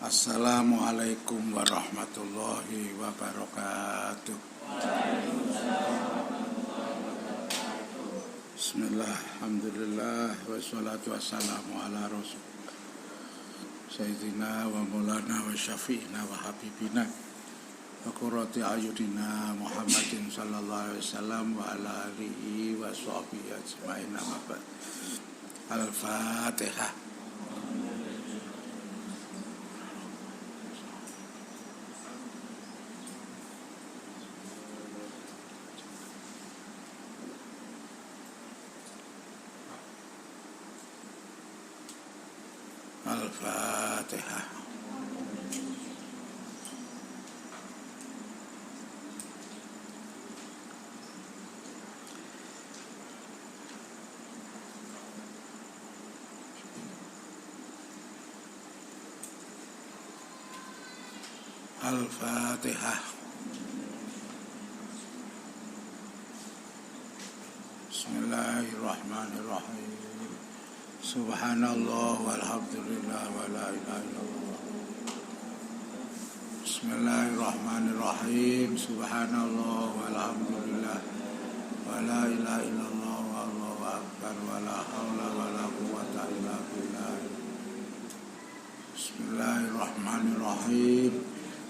Assalamualaikum warahmatullahi wabarakatuh. Bismillah, alhamdulillah, wassalatu wassalamu ala rasul Sayyidina wa maulana wa syafi'ina wa habibina wa qurrati ayunina Muhammadin sallallahu alaihi wasallam wa ala alihi wa sahbihi ajma'in. Al-Fatihah. Al-Fatihah. Al-Fatihah. Bismillahirrahmanirrahim. Subhanallah walhamdulillah wa la ilaha illallah. Bismillahirrahmanirrahim. Subhanallah walhamdulillah wa la ilaha illallah wallahu akbar wa la haula wa la quwwata illa billah. Bismillahirrahmanirrahim.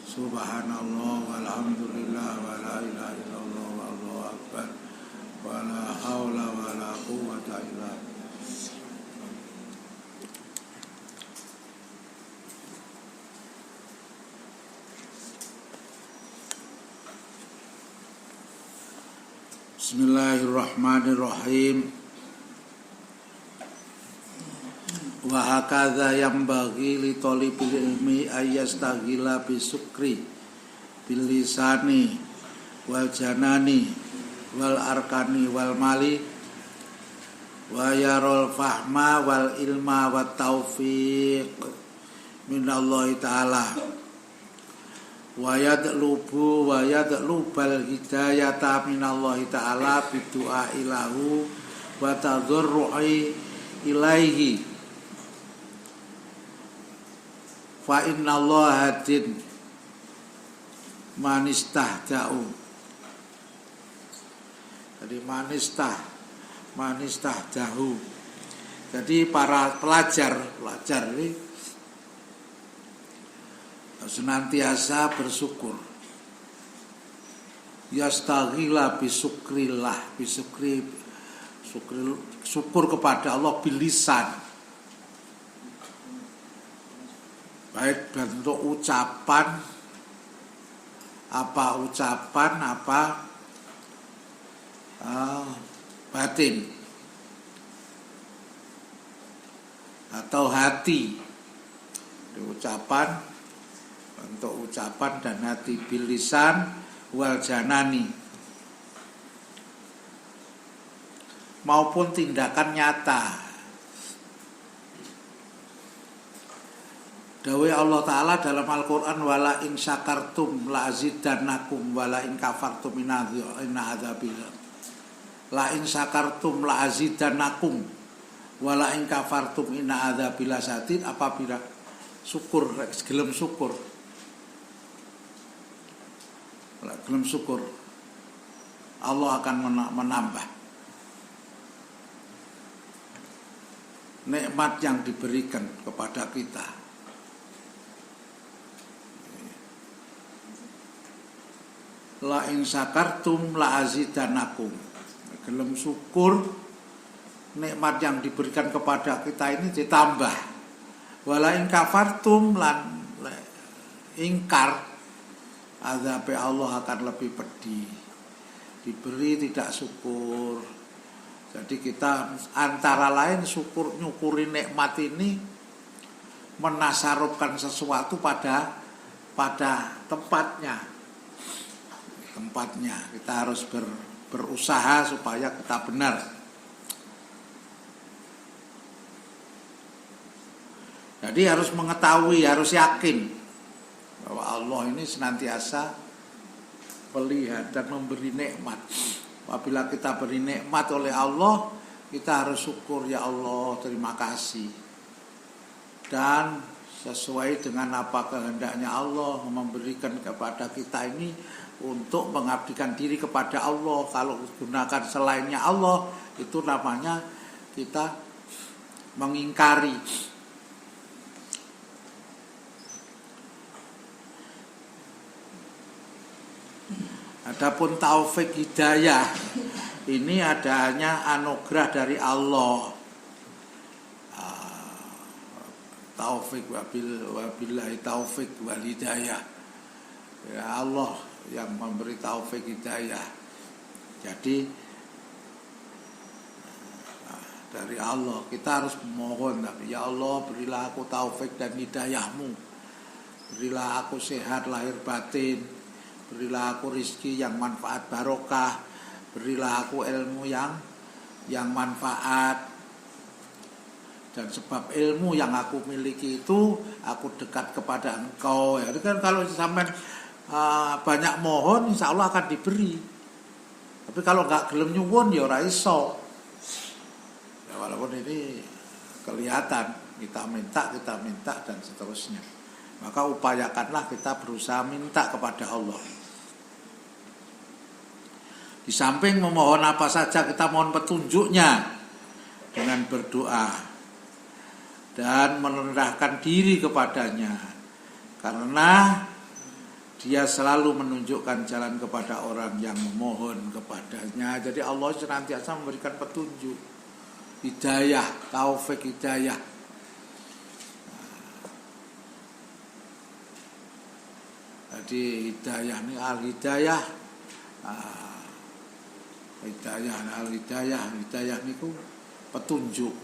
Subhanallah walhamdulillah wa la ilaha illallah wallahu akbar wa la haula wa la quwwata illa billah. Bismillahirrahmanirrahim. Wa hakadha yambaghi li thalibil ilmi ayyastaghila bisukri bil lisani wal janani wal arkani wal mali wa yarul fahma wal ilma wat taufiq minallahi ta'ala wa yadlubal hidayata minallahi ta'ala bidu'a ilahu wa tadharru'i ilaihi fa innallaha hadin manistahda'u. Jadi manistahdahu. Jadi para pelajar ini senantiasa bersyukur. Yastaghila bisukrillah, syukur kepada Allah bilisan. Baik bentuk ucapan, apa batin atau hati. Ucapan, bentuk ucapan dan hati, bilisan wal janani, maupun tindakan nyata. Dawai Allah Ta'ala dalam Al-Quran, wala in syakartum la azidannakum wala in kafartum inna adzabil. La in syakartum la azidannakum wala in kafartum inna adzabil sadid. Apabila syukur, gelem syukur, Allah akan menambah nikmat yang diberikan kepada kita. La in syakartum la azidannakum. Gelem syukur, nikmat yang diberikan kepada kita ini ditambah. Wala in kafartum lan ingkar, azab Allah akan lebih pedih. Diberi tidak syukur. Jadi kita antara lain nyukuri nikmat ini menasarufkan sesuatu pada tempatnya. Kita harus berusaha supaya kita benar. Jadi harus mengetahui, harus yakin bahwa Allah ini senantiasa melihat dan memberi nikmat. Apabila kita beri nikmat oleh Allah, kita harus syukur, ya Allah, terima kasih. Dan sesuai dengan apa kehendaknya Allah, memberikan kepada kita ini untuk mengabdikan diri kepada Allah. Kalau gunakan selainnya Allah, itu namanya kita mengingkari. Adapun taufik hidayah ini adanya anugerah dari Allah. Taufik wabillahi taufik wal hidayah. Ya Allah yang memberi taufik hidayah. Jadi dari Allah kita harus memohon, ya Allah berilah aku taufik dan hidayahmu. Berilah aku sehat lahir batin. Berilah aku rizki yang manfaat barokah. Berilah aku ilmu yang manfaat. Dan sebab ilmu yang aku miliki itu, aku dekat kepada Engkau. Ya, kan kalau sampai banyak mohon, insya Allah akan diberi. Tapi kalau nggak gelem nyuwun, ya ora iso. Ya, walaupun ini kelihatan kita minta dan seterusnya. Maka upayakanlah kita berusaha minta kepada Allah. Di samping memohon apa saja, kita mohon petunjuknya dengan berdoa dan merendahkan diri kepadanya, karena Dia selalu menunjukkan jalan kepada orang yang memohon kepadanya. Jadi Allah senantiasa memberikan petunjuk, hidayah, taufik hidayah. Jadi hidayah ini al-hidayah. Hidayah niku petunjuk.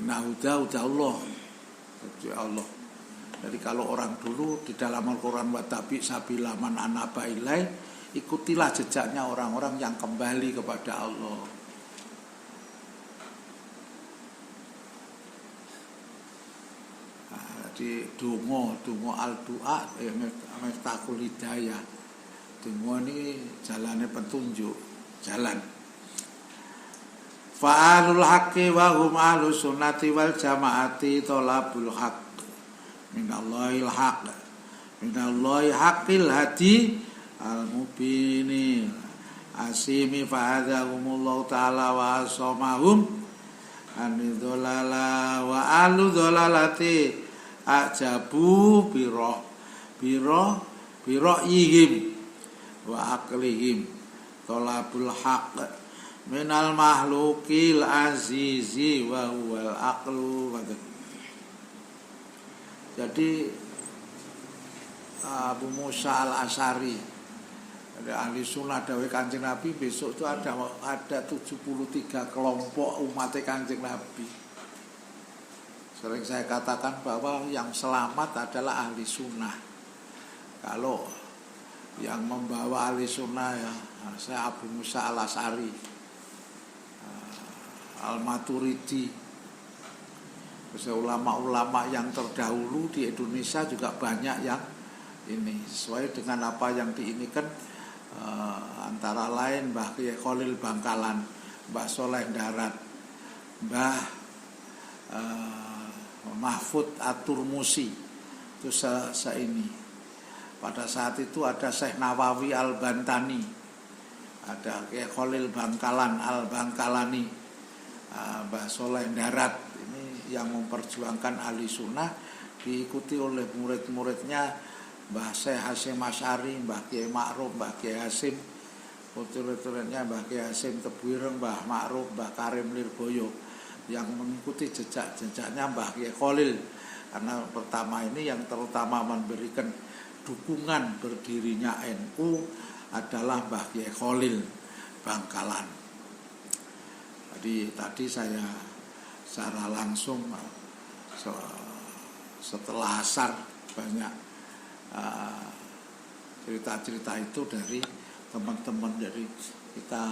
Nah, udah Allah. Jadi Allah. Jadi kalau orang dulu di dalam Al-Qur'an wa tabi sabila man anaba ilai, ikutilah jejaknya orang-orang yang kembali kepada Allah. Jadi donga al-du'a miftahul hidayah. Donga ini jalannya petunjuk, jalan. Fa'alul haqqi wa hum ahlus sunnati wal jamaati thalabul haqq minallahil haqq minallahi haqqil hadi al-mubini asimi fa'adahumullahu ta'ala wa asamahum anidolala wa alu dolalati ajabu biro yihim wa aklihim tolabul haqq minal mahlukil azizi wa huwal aqlu. Jadi Abu Musa al-Asy'ari dari ahli sunnah dawuh Kanjeng Nabi, besok itu ada 73 kelompok umat Kanjeng Nabi. Sering saya katakan bahwa yang selamat adalah ahli sunnah. Kalau yang membawa ahli sunnah ya saya Abu Musa al-Asy'ari, Al-Maturidi. Ulama-ulama yang terdahulu di Indonesia juga banyak yang ini sesuai dengan apa yang diinikan, antara lain Mbah Kiai Khalil Bangkalan, Mbah Soleh Darat, Mbah Mahfud At-Turmusi. Itu ini. Pada saat itu ada Syekh Nawawi Al-Bantani, ada Kiai Khalil Bangkalan Al-Bangkalani, Mbah Soleh Darat. Ini yang memperjuangkan ahli sunnah, diikuti oleh murid-muridnya Mbah Syekh Hasyim Asy'ari, Mbah Kiai Ma'ruf, Mbah Kiai Hasyim, murid-muridnya Mbah Kiai Hasyim Tebuireng, Mbah Ma'ruf, Mbah Karim Lirboyo, yang mengikuti jejak-jejaknya Mbah Kiai Khalil. Karena pertama ini yang terutama memberikan dukungan berdirinya NU adalah Mbah Kiai Khalil Bangkalan. Jadi tadi saya secara langsung setelah asar banyak cerita-cerita itu dari teman-teman. Jadi kita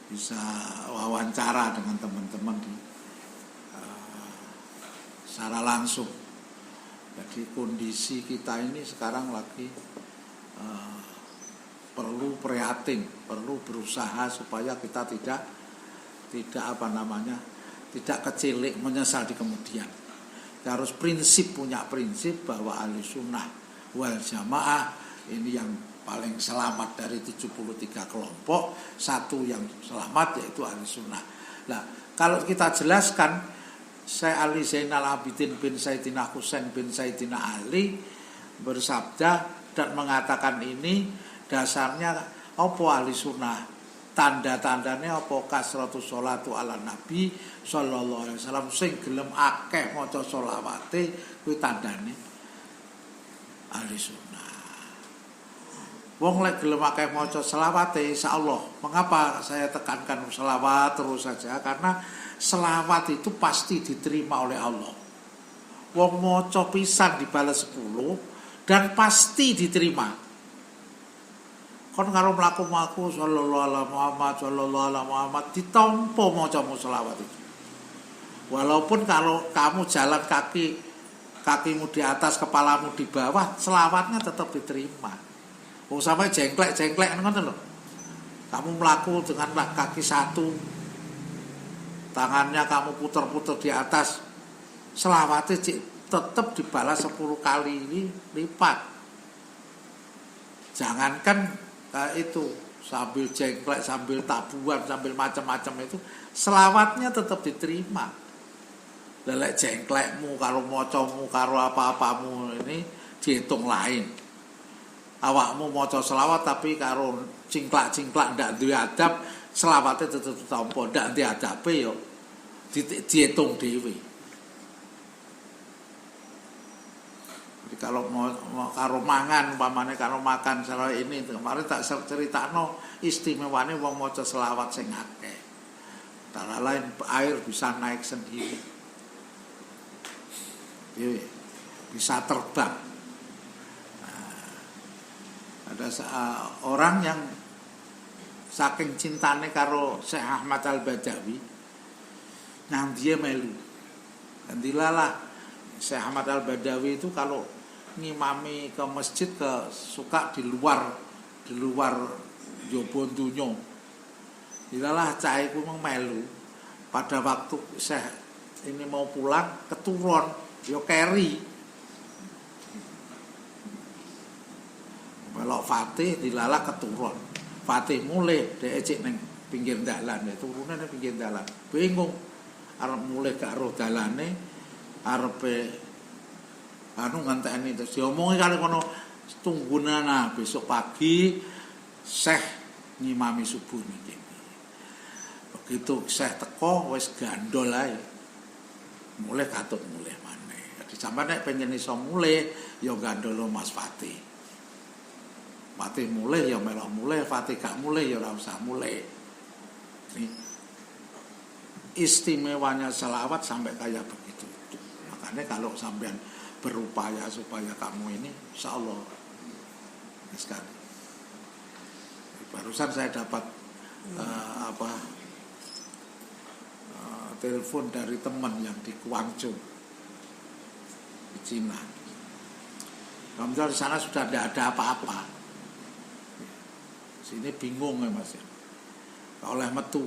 bisa wawancara dengan teman-teman di secara langsung. Jadi kondisi kita ini sekarang lagi perlu prihatin, perlu berusaha supaya kita tidak tidak kecilik menyesal di kemudian. Kita harus punya prinsip bahwa ahli sunnah wal jamaah ini yang paling selamat dari 73 kelompok, satu yang selamat yaitu ahli sunnah. Nah, kalau kita jelaskan, Syekh Ali Zainal Abidin bin Sayyidina Husain bin Sayyidina Ali bersabda dan mengatakan ini dasarnya apa ahli sunnah? Tanda-tandanya apa? Kasratus sholatu ala nabi sallallahu alaihi wasallam, sing gelem akeh maca sholawate kuwi tandane ahli sunnah. Wong lek gelem akeh maca selawate insyaallah. Mengapa saya tekankan selawat terus saja? Karena selawat itu pasti diterima oleh Allah. Wong maca pisan dibalas 10 dan pasti diterima. Kon karo mlaku-mlaku sallallahu alaihi Muhammad ditampa macamu selawat itu. Walaupun kalau kamu jalan kakimu di atas, kepalamu di bawah, selawatnya tetap diterima. Oh, sampai jengklek ngoten lho. Kamu mlaku dengan kaki satu, tangannya kamu puter-puter di atas, selawatnya tetap dibalas 10 kali lipat. Jangankan itu sambil jengklek, sambil tabuhan, sambil macam-macam itu, selawatnya tetap diterima. Lelek jengklekmu karo mocomu karo apa-apamu ini dihitung lain. Awakmu maca selawat tapi karo cingklak-cingklak ndak duwe adab, selawatnya tetap ditampa, ndak duwe adabe yo dihitung dhewe. Jadi kalau mau karo mangan, umpamane karo makan cara ini, kemarin tak ceritakno istimewane wong maca selawat sing akeh. Antara lain air bisa naik sendiri, bisa terbang. Nah, ada orang yang saking cintane karo Syekh Ahmad Al-Badawi, nang dia melu. Dan dilalah Syekh Ahmad Al-Badawi itu kalau ngimami ke masjid suka di luar jobo dunyo. Dilalah cah iku melu. Pada waktu Syekh ini mau pulang keturun yo keri. Melok Fatih dilalah keturun. Fatih mulai dhek cek ning pinggir dalan, turune ning pinggir dalan. Bingung arep mulai gak ro dalane, arepe ngenteni terus diomongi kali kono, tungguna besok pagi Syekh ngimami subuh niki. Begitu Syekh teko wis gandol ae. Mulai katut mulai maneh. Jadi sampeyan nek pengen iso mulai ya gandolo Mas Fatih. Fatih mulai ya melok mulai, Fatih gak mulai ya ora usah mulai. Ini istimewanya selawat sampai kayak begitu. Makanya kalau sampean berupaya supaya kamu ini insyaallah sekali. Barusan saya dapat telepon dari teman yang di Guangzhou di Cina. Alhamdulillah di sana sudah tidak ada apa-apa. Sini bingung ya Mas ya. Oleh metu.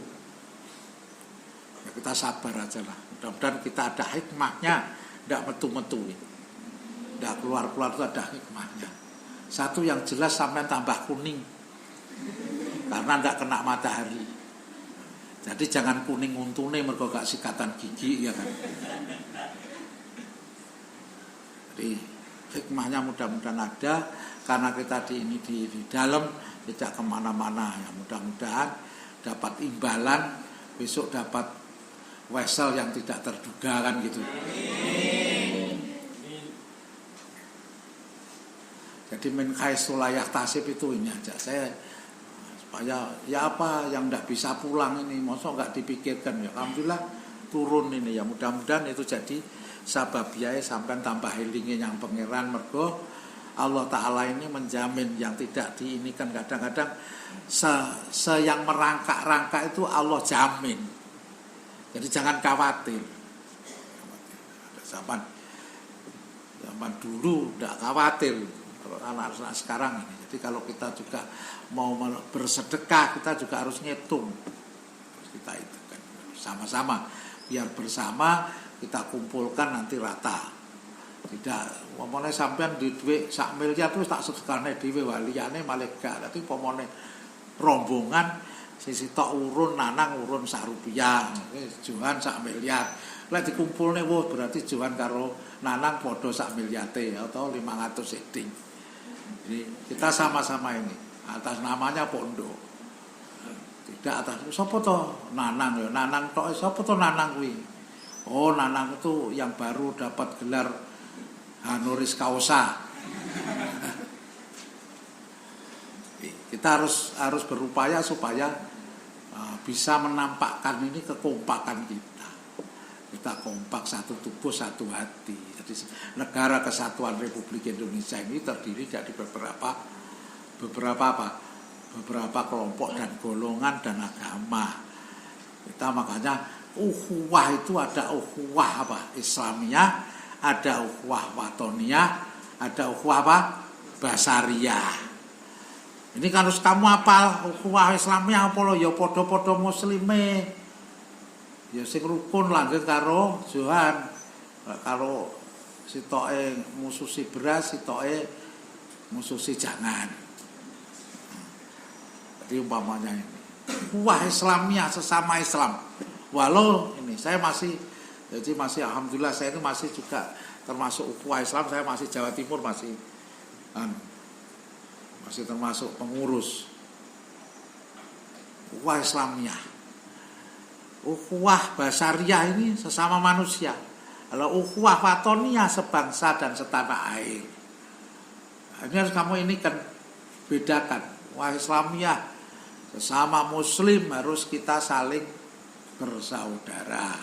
Ya kita sabar aja lah. Mudah-mudahan kita ada hikmahnya, tidak metu-metu. Tidak keluar-keluar itu ada hikmahnya. Satu yang jelas sampai tambah kuning. Karena tidak kena matahari. Jadi jangan kuning untune mergo gak sikatan gigi ya kan. Jadi hikmahnya mudah-mudahan ada. Karena kita di dalam tidak kemana-mana ya. Mudah-mudahan dapat imbalan, besok dapat wesel yang tidak terduga kan gitu. Jadi min khaisulayah tasib itu ini aja saya supaya ya apa yang tidak bisa pulang ini masa nggak dipikirkan ya. Alhamdulillah turun ini ya, mudah-mudahan itu jadi sababiyae sampai tambah hilingnya yang pangeran mergo Allah Ta'ala ini menjamin yang tidak diinikan. Kadang-kadang yang merangkak-rangkak itu Allah jamin. Jadi jangan khawatir. Zaman dulu tidak khawatir. Kalau anak-anak sekarang ini. Jadi kalau kita juga mau bersedekah, kita juga harus ngitung. Harus kita itu kan sama-sama biar bersama kita kumpulkan nanti rata. Tidak pomone sampean di dhuwit sak miliar terus tak sedekahne dhewe waliyane malah gak. Dadi pomone rombongan sisi tok urun nanang urun sak rupiah, johan sak miliar. Lek dikumpulne wah berarti johan karo nanang padha sak miliate atau 500 seding. Jadi kita sama-sama ini atas namanya pondok. Tidak atas sapa to nanang ya nanang tok sapa to nanang kuwi. Oh nanang itu yang baru dapat gelar honoris causa. Kita harus berupaya supaya bisa menampakkan ini kekompakan kita. Kita kompak satu tubuh satu hati. Jadi negara kesatuan Republik Indonesia ini terdiri dari beberapa kelompok dan golongan dan agama. Kita makanya ukhuwah itu ada ukhuwah Islamiyah, ada ukhuwah watoniyah, ada ukhuwah basariyah. Ini kan harus kamu hafal ukhuwah Islamiyah apa lho ya padha-padha muslime. Ya sing rukun langgeng karo johan, karo sitoke mususi beras, sitoke mususi jangan. Jadi umpamanya ini ukhuwah Islamiyah sesama Islam. Walau ini saya masih alhamdulillah saya itu masih juga termasuk ukhuwah Islam, saya masih Jawa Timur masih termasuk pengurus ukhuwah Islamiyah. Ukhuwah basariyah ini sesama manusia. Kalau ukhuwah watoniyah sebangsa dan setanah air. Ini harus kamu ini kan bedakan. Ukhuwah Islamiyah sesama muslim harus kita saling bersaudara.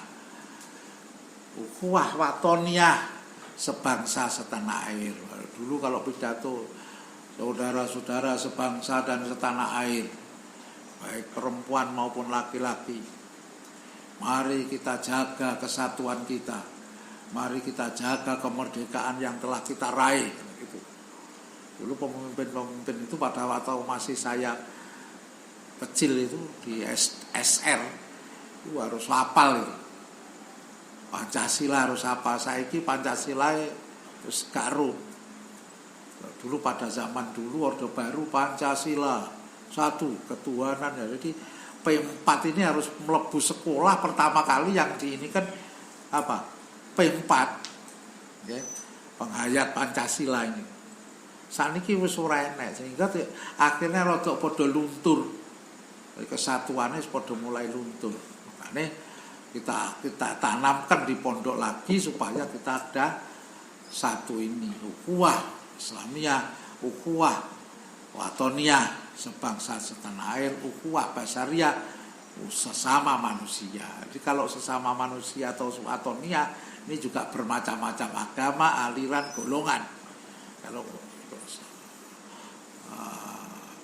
Ukhuwah watoniyah sebangsa setanah air. Dulu kalau pidato saudara-saudara sebangsa dan setanah air, baik perempuan maupun laki-laki, mari kita jaga kesatuan kita, mari kita jaga kemerdekaan yang telah kita raih. Gitu. Dulu pemimpin-pemimpin itu pada waktu masih saya kecil itu di SR itu harus hafal itu. Pancasila harus hafal. Saiki Pancasila terus karo. Dulu pada zaman dulu Orde Baru Pancasila satu ketuhanan ya. Jadi P4 ini harus melebu sekolah pertama kali yang di ini kan apa? P4 ya, penghayat Pancasila ini. Saniki wis ora enek sehingga akhirnya rada padha luntur. Kesatuannya padha mulai luntur. Makanya kita tanamkan di pondok lagi supaya kita ada satu ini ukhuwah Islamiyah, ukhuwah watoniyah sebangsa setanah air, ukhuwah basariyah sesama manusia. Jadi kalau sesama manusia atau watoniyah ini juga bermacam-macam agama, aliran, golongan. Kalau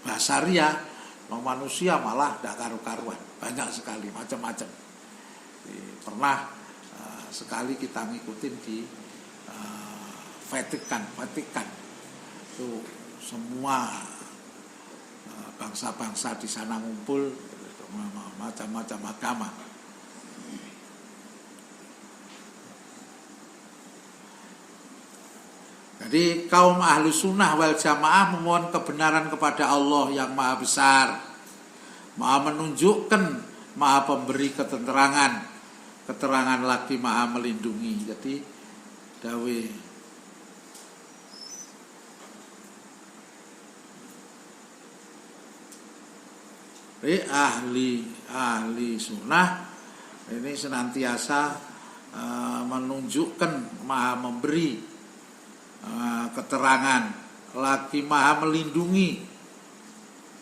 basariyah manusia malah tidak karu-karuan, banyak sekali macam-macam. Pernah sekali kita ngikutin di Vatikan itu semua bangsa-bangsa di sana ngumpul macam-macam agama. Jadi kaum ahli sunnah wal jamaah memohon kebenaran kepada Allah yang maha besar, maha menunjukkan, maha pemberi keterangan lagi maha melindungi. Jadi dawe ahli sunnah ini senantiasa menunjukkan, maha memberi keterangan, lagi maha melindungi,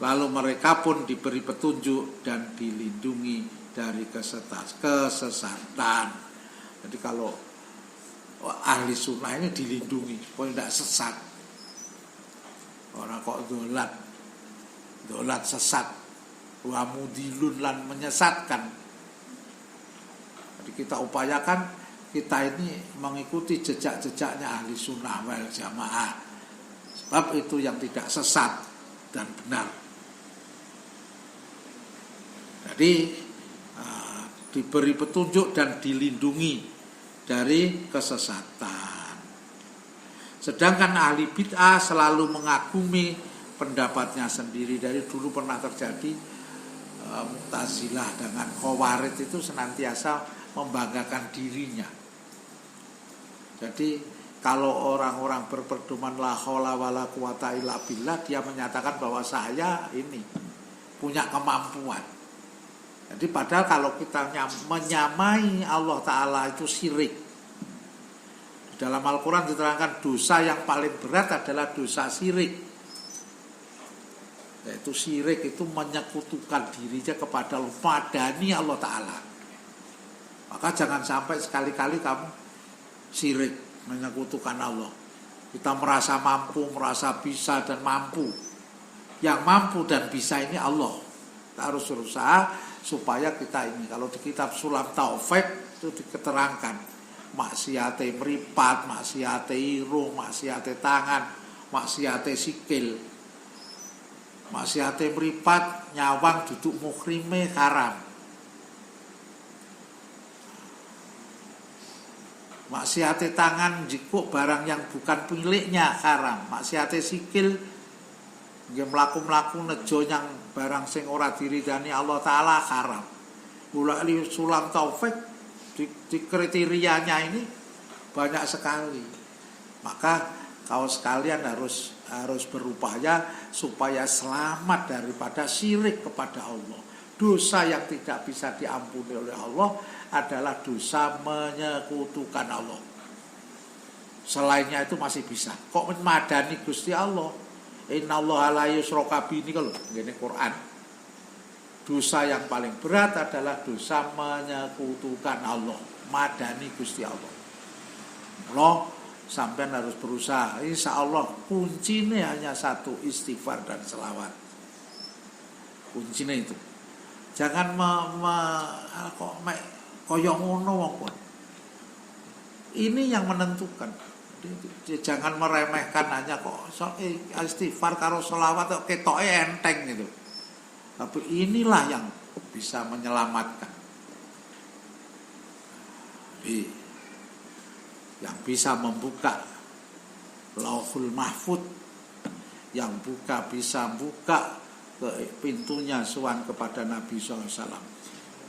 lalu mereka pun diberi petunjuk dan dilindungi dari kesesatan. Jadi kalau ahli sunnah ini dilindungi supaya tidak sesat. Orang kok dolat sesat, wa mudilun lan menyesatkan. Jadi kita upayakan kita ini mengikuti jejak-jejaknya ahli sunnah wal jamaah, sebab itu yang tidak sesat dan benar. Jadi diberi petunjuk dan dilindungi dari kesesatan. Sedangkan ahli bid'ah selalu mengagumi pendapatnya sendiri. Dari dulu pernah terjadi Mu'tazilah dengan Khawarij itu senantiasa membanggakan dirinya. Jadi kalau orang-orang berpedoman la haula wala quwata illa billah, dia menyatakan bahwa saya ini punya kemampuan. Jadi padahal kalau kita menyamai Allah Ta'ala itu syirik. Dalam Al-Quran diterangkan dosa yang paling berat adalah dosa syirik. Yaitu syirik itu menyekutukan dirinya kepada Allah, padani Allah Ta'ala. Maka jangan sampai sekali-kali kamu syirik, menyekutukan Allah. Kita merasa mampu, merasa bisa dan mampu. Yang mampu dan bisa ini Allah. Kita harus berusaha supaya kita ini, kalau di kitab Sulam Taufik itu diterangkan maksiate meripat, maksiate irung, maksiate tangan, maksiate sikil. Maksiate meripat nyawang duduk muhrime haram. Maksiate tangan jikuk barang yang bukan miliknya haram. Maksiate sikil nggih mlaku-mlaku nejo yang barang sing ora diridani Allah Ta'ala haram. Ulali Sulam Taufik di kriterianya ini banyak sekali. Maka kau sekalian harus berupaya supaya selamat daripada syirik kepada Allah. Dosa yang tidak bisa diampuni oleh Allah adalah dosa menyekutukan Allah. Selainnya itu masih bisa. Kok memadani Gusti Allah? Innallaha la yusyraka bihi kalau ngene Quran. Dosa yang paling berat adalah dosa menyekutukan Allah, madani Gusti Allah. Loh, sampean harus berusaha. Insya Allah kuncinya hanya satu, istighfar dan selawat. Kuncinya itu. Jangan koyo ngono wong kon. Ini yang menentukan. Jangan meremehkan hanya kok istighfar karo selawat kok ketoke enteng gitu. Tapi inilah yang bisa menyelamatkan. Yang bisa membuka Lauhul Mahfud, yang bisa buka pintunya sowan kepada Nabi SAW.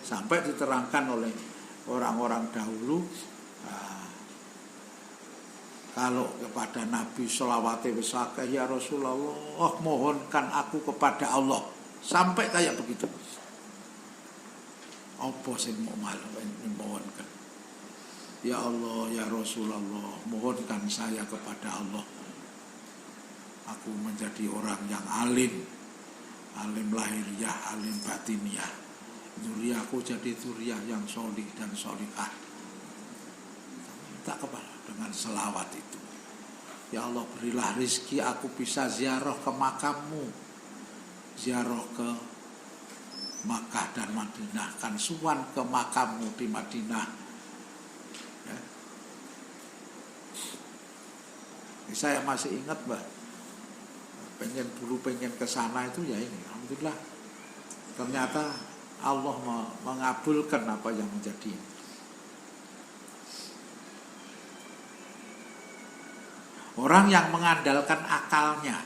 Sampai diterangkan oleh orang-orang dahulu, kalau kepada Nabi sholawate wis akeh ya Rasulullah, mohonkan aku kepada Allah. Sampai kayak begitu. Apa sing mau mohonkan? Ya Allah, ya Rasulullah, mohonkan saya kepada Allah. Aku menjadi orang yang alim lahiriah, alim batiniah. Zuriyaku jadi zuriyah yang solih dan solihah. Minta kepada dengan selawat itu. Ya Allah, berilah rizki aku bisa ziarah ke makammu, ziarah ke Makkah dan Madinah, kan suwan ke makammu di Madinah. Ya. Saya masih ingat Mbak, pengen ke sana itu ya ini, alhamdulillah. Ternyata Allah mengabulkan apa yang menjadi. Orang yang mengandalkan akalnya,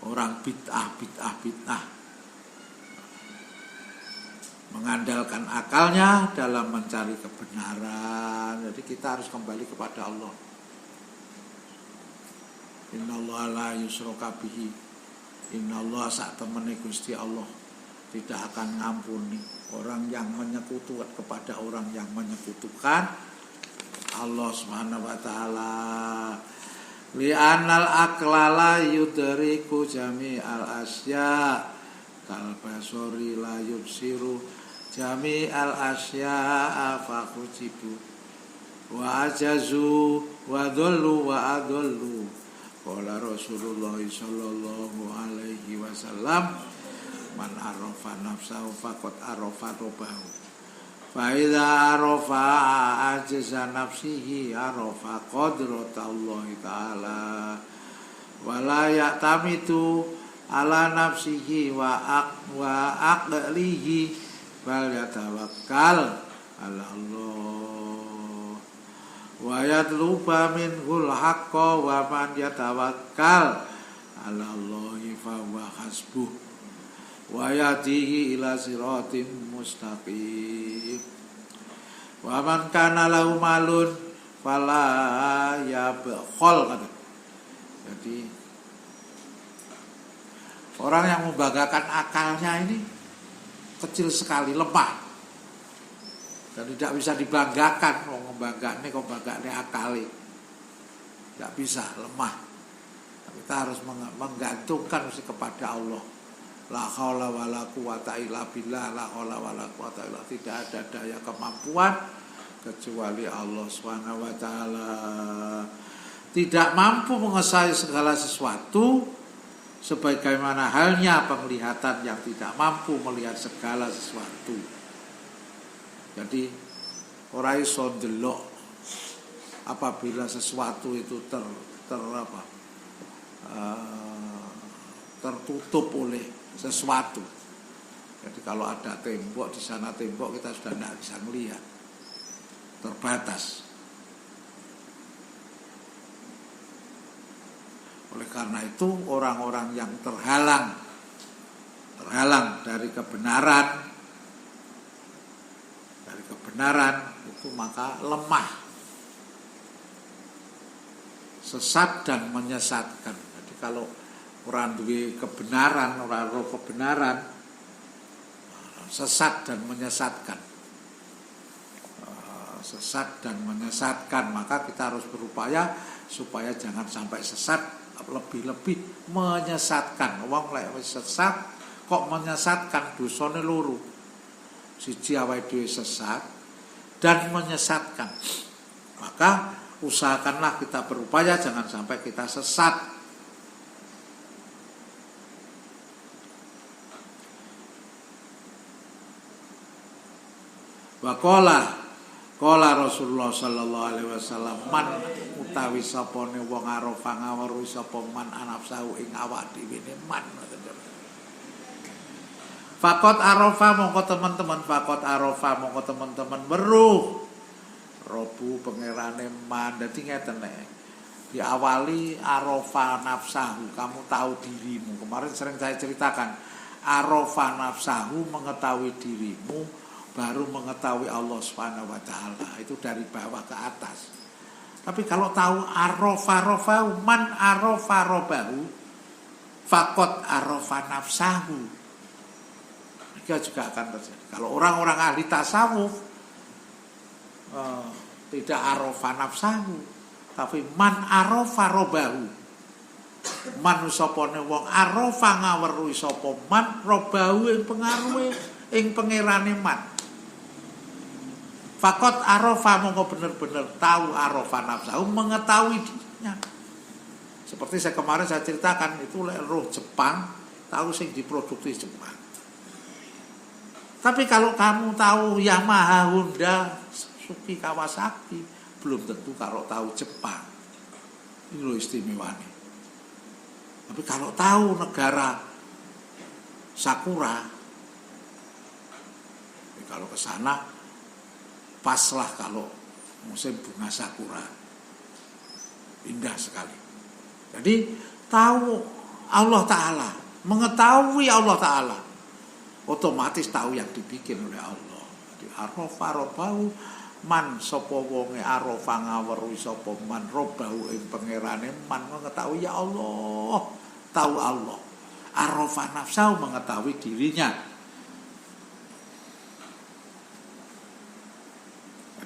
orang bid'ah, mengandalkan akalnya dalam mencari kebenaran. Jadi kita harus kembali kepada Allah. Innallaha la yusyraka bihi. Innallaha sak temene Gusti Allah tidak akan ngampuni orang yang menyekutukan kepada orang yang menyekutukan Allah Subhanahu wa taala. Li'anal aqlala yudriku jami'al asya kal basori la yubsiru jami'al asya faqujibu wa ajazu wa dhallu wa adallu. Qala Rasulullah sallallahu alaihi wasallam, man arafa nafsahu faqad arafa rabbahu. Fa idza arafa ajza nafsihi arafa qadratallahi ta'ala wa la ya'tamitu ala nafsihi wa aqlihi bal yatawakkal Allah wa yatluba minhul haqqa wa man yatawakkal ala Allahi fa huwa hasbuh wa yatihi ila siratim mustaqim wa man kana lahu malun fala yabkhal. Jadi orang yang membanggakan akalnya ini kecil sekali, lemah. Dan tidak bisa dibanggakan. Wong membanggakan kok banggane akali. Tidak bisa, lemah. Kita harus menggantungkan kepada Allah. La haula wala quwata illa billah, la haula wala quwata illa, tidak ada daya kemampuan kecuali Allah Subhanahu wa taala. Tidak mampu menguasai segala sesuatu sebagaimana halnya penglihatan yang tidak mampu melihat segala sesuatu. Jadi ora iso ndelok apabila sesuatu itu tertutup oleh sesuatu. Jadi kalau ada tembok di sana, tembok kita sudah tidak bisa melihat, terbatas. Oleh karena itu orang-orang yang terhalang dari kebenaran itu maka lemah, sesat dan menyesatkan. Jadi kalau orang duwe kebenaran, orang roh kebenaran, sesat dan menyesatkan. Maka kita harus berupaya supaya jangan sampai sesat, lebih-lebih menyesatkan. Wong lek wis sesat kok menyesatkan, dosane loro. Siji awake dhewe sesat dan menyesatkan. Maka usahakanlah kita berupaya jangan sampai kita sesat. Wa qala Rasulullah sallallahu alaihi wasallam, man utawi sapane wong arafa ngaweruhi sapa man anafsahu ing awak dhewe ne man. Fakot arofa mongko teman-teman weruh robu pangerane man. Dadi ngeten nek diawali arofa nafsahu, kamu tahu dirimu. Kemarin sering saya ceritakan, arofa nafsahu mengetahui dirimu, baru mengetahui Allah Subhanahu wa taala. Itu dari bawah ke atas. Tapi kalau tahu arofa man arofa robahu, fakot arofa nafsahu, juga akan terjadi. Kalau orang-orang ahli tasawuf tidak arofa nafsahu, tapi man arofa robahu. Man sopone wong arofa ngaweruhi sapa man robahu ing pengaruhe ing pangerane man. Fakot arofa mongko bener-bener tahu arofa nafsahu, mengetahui dirinya. Seperti kemarin saya ceritakan itu roh Jepang tahu sing diproduksi Jepang. Tapi kalau kamu tahu Yamaha, Honda, Suzuki, Kawasaki, belum tentu kalau tahu Jepang. Ini loh istimewanya. Tapi kalau tahu negara Sakura, kalau ke sana paslah kalau musim bunga Sakura. Indah sekali. Jadi tahu Allah Ta'ala, mengetahui Allah Ta'ala, otomatis tahu yang dibikin oleh Allah. Jadi arofa robahu man sapa wonge arofa ngaweruhi sapa man robahu ing pangerane man, mengetahui ya Allah, tahu Allah. Arofa nafsahu mengetahui dirinya.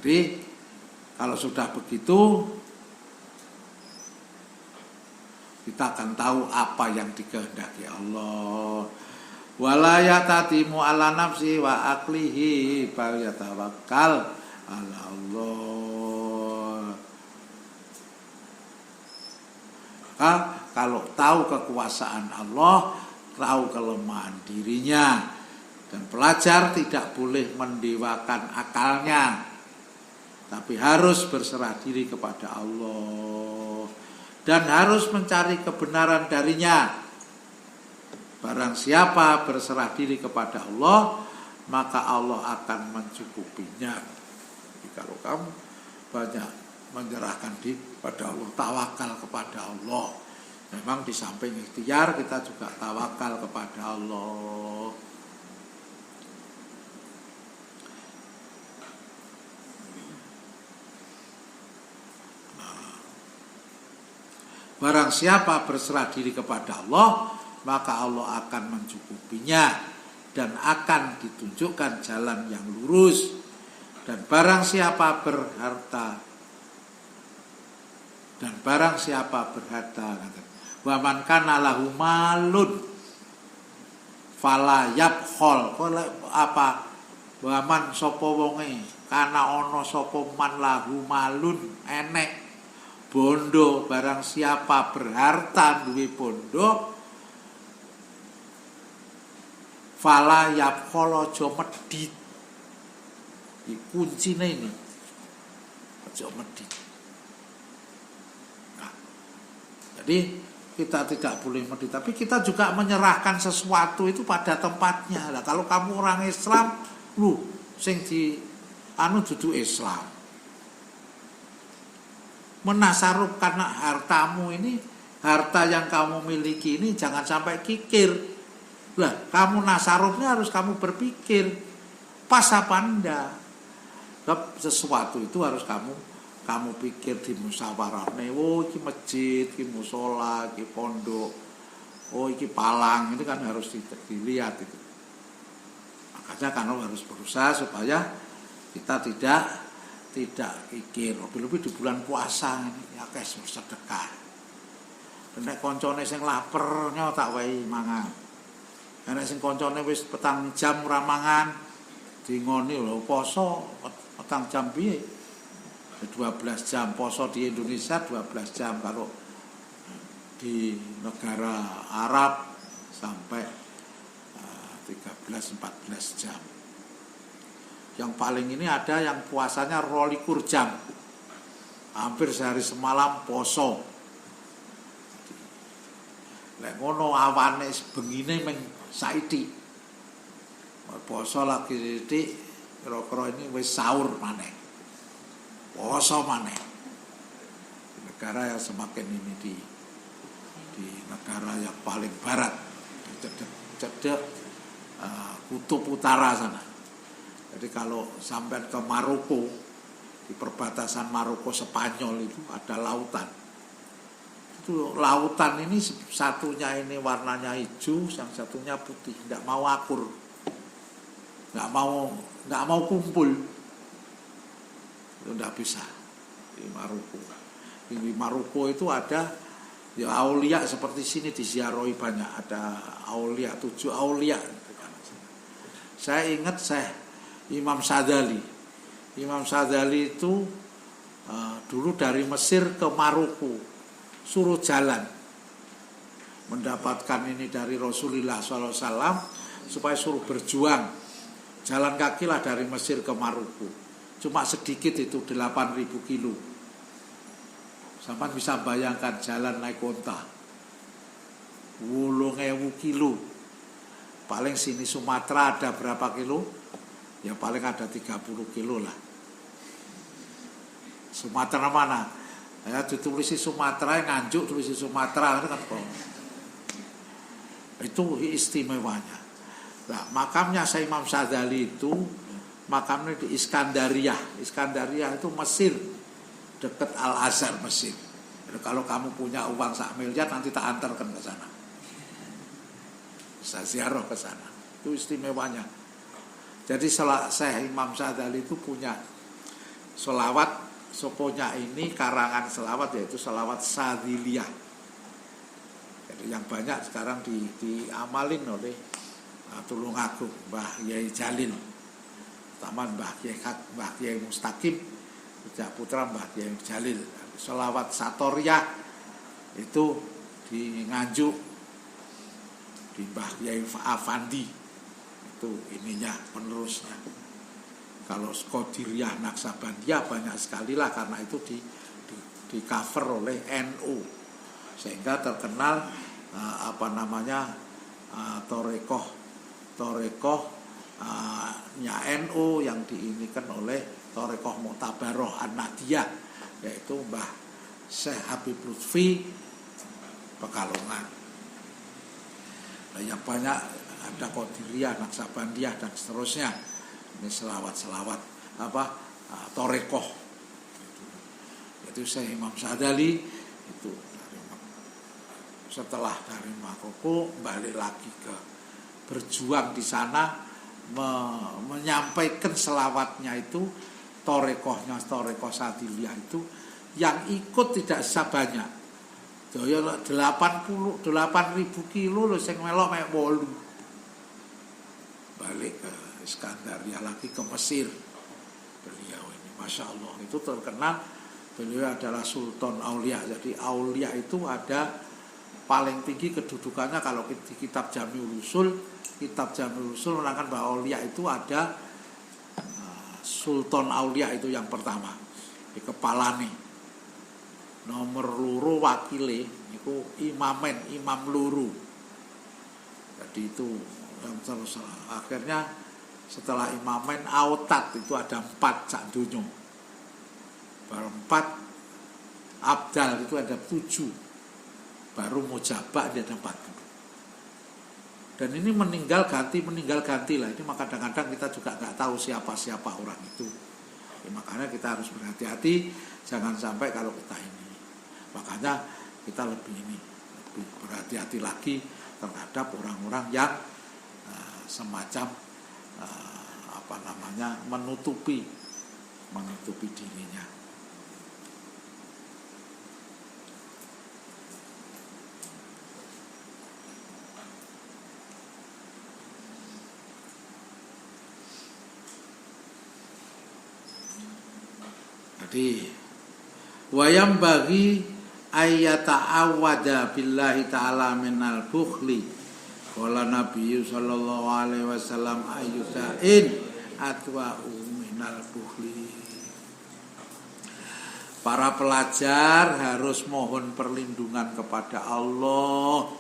Jadi kalau sudah begitu kita akan tahu apa yang dikehendaki Allah. Wala yatatimu ala nafsi wa aklihi bal yatawakkal ala Allah. Kalau tahu kekuasaan Allah, tahu kelemahan dirinya, dan pelajar tidak boleh mendewakan akalnya, tapi harus berserah diri kepada Allah dan harus mencari kebenaran darinya. Barang siapa berserah diri kepada Allah, maka Allah akan mencukupinya. kalau kamu banyak menyerahkan diri pada Allah, tawakal kepada Allah. Memang di samping ikhtiar kita juga tawakal kepada Allah. Barang siapa berserah diri kepada Allah, maka Allah akan mencukupinya dan akan ditunjukkan jalan yang lurus. Dan barang siapa berharta, wa man kana lahu malun fala yabkhol. Apa? Wa man sapa wonge kana ana sapa man lahu malun enek bondo, barang siapa berharta duwe bondo, fala yabkhol, aja medhit. Iki kuncine ini. Aja medhit. Nah, jadi kita tidak boleh medhit, tapi kita juga menyerahkan sesuatu itu pada tempatnya. Lah kalau kamu orang Islam, sing di dudu Islam. Menasarufkan hartamu ini, harta yang kamu miliki ini jangan sampai kikir. Lah, kamu nasarufnya harus kamu berpikir pas apa enggak. Sesuatu itu harus kamu pikir di musyawarahne. Oh, iki masjid, iki musola, iki pondok. Oh, iki palang, itu kan harus dilihat itu. Makanya kamu harus berusaha supaya kita tidak kikir. Lebih-lebih di bulan puasa ini ya kes sedekah. Nek koncone sing lapar tak wae mangan. Nek sing koncone wis petang jam ora mangan, dingoni lho poso petang jam piye? 12 jam poso di Indonesia 12 jam, kalau di negara Arab sampai 13-14 jam. Yang paling ini ada yang puasanya 22 jam, hampir sehari semalam poso. Lek ngono awane bengine meng saiki poso lagi titik, kira-kira ini wis sahur maneh, poso maneh. Negara yang semakin ini di negara yang paling barat, cedek kutub utara sana. Jadi kalau sampai ke Maroko, di perbatasan Maroko Spanyol itu ada lautan. Itu lautan ini satunya ini warnanya hijau, yang satunya putih, tidak mau akur, nggak mau kumpul, itu tidak bisa di Maroko. Di Maroko itu ada ya aulia seperti sini diziarahi banyak, ada aulia, 7 aulia. Saya ingat Imam Sadzali itu dulu dari Mesir ke Maroko, suruh jalan, mendapatkan ini dari Rasulullah SAW supaya suruh berjuang, jalan kaki lah dari Mesir ke Maroko, cuma sedikit itu 8.000 kilo. Sampai bisa bayangkan jalan naik onta 8.000 kilo. Paling sini Sumatera ada berapa kilo? Ya paling ada 30 kilo lah. Sumatera mana? Ya ditulisi Sumatera, Nganjuk tulisi Sumatera kan kok. Itu istimewanya. Nah, makamnya Syekh Imam Sadzali itu makamnya di Iskandaria. Iskandaria itu Mesir, dekat Al-Azhar Mesir. Jadi, kalau kamu punya uang 1 miliar nanti tak antarkan ke sana. Saya ziarah ke sana. Itu istimewanya. Jadi Syekh Imam Sadzali itu punya selawat, soponya ini karangan selawat, yaitu selawat Sadziliyah. Jadi yang banyak sekarang diamalin oleh Tulungagung Mbah Yai Jalil, Taman Mbah Yai Mustaqim, putra Mbah Yai Jalil. Selawat Satoriyah itu di Nganjuk di Mbah Yai Afandi. Itu ininya penerusnya. Kalau Qadiriyah Naksabandiyah banyak sekali lah, karena itu di cover oleh NU sehingga terkenal torekoh nya NU yang diinikan oleh Thariqah Mu'tabarah An-Nahdiyah, yaitu Mbah Syekh Habib Lutfi Pekalongan. Nah, yang banyak ada Qadiriyah, Naksabandiyah dan seterusnya. Ini selawat-selawat Thariqah. Itu Syekh Imam Sadali itu setelah dari Makoko balik lagi ke berjuang di sana, menyampaikan selawatnya itu. Thariqahnya Thariqah Sadiliyah itu yang ikut tidak sebanyak. Daya 88.000 kilo lho sing melok mek 8. Balik ke Iskandaria lagi ke Mesir. Beliau ini Masya Allah itu terkenal, beliau adalah Sultan Aulia. Jadi Aulia itu ada paling tinggi kedudukannya. Kalau di kitab Jami'ul Usul menerangkan bahwa Aulia itu ada Sultan Aulia itu yang pertama di kepala nih. Nomor loro wakile itu imam luru. Jadi itu yang terus akhirnya setelah imamen autat itu ada 4 sak dunyo. Baru 4 abdal itu ada 7. Baru mujabah dia ada 40. Dan ini meninggal ganti lah. Ini kadang-kadang kita juga nggak tahu siapa orang itu. Ya, makanya kita harus berhati-hati, jangan sampai kalau kita ini. Makanya kita lebih berhati-hati lagi terhadap orang-orang yang semacam menutupi dirinya. Jadi wayam bagi ayyata'awwada billahi ta'ala minal bukhli. Qala Nabi sallallahu alaihi wasallam ayyuta'in atwa'u minal bukhli. Para pelajar harus mohon perlindungan kepada Allah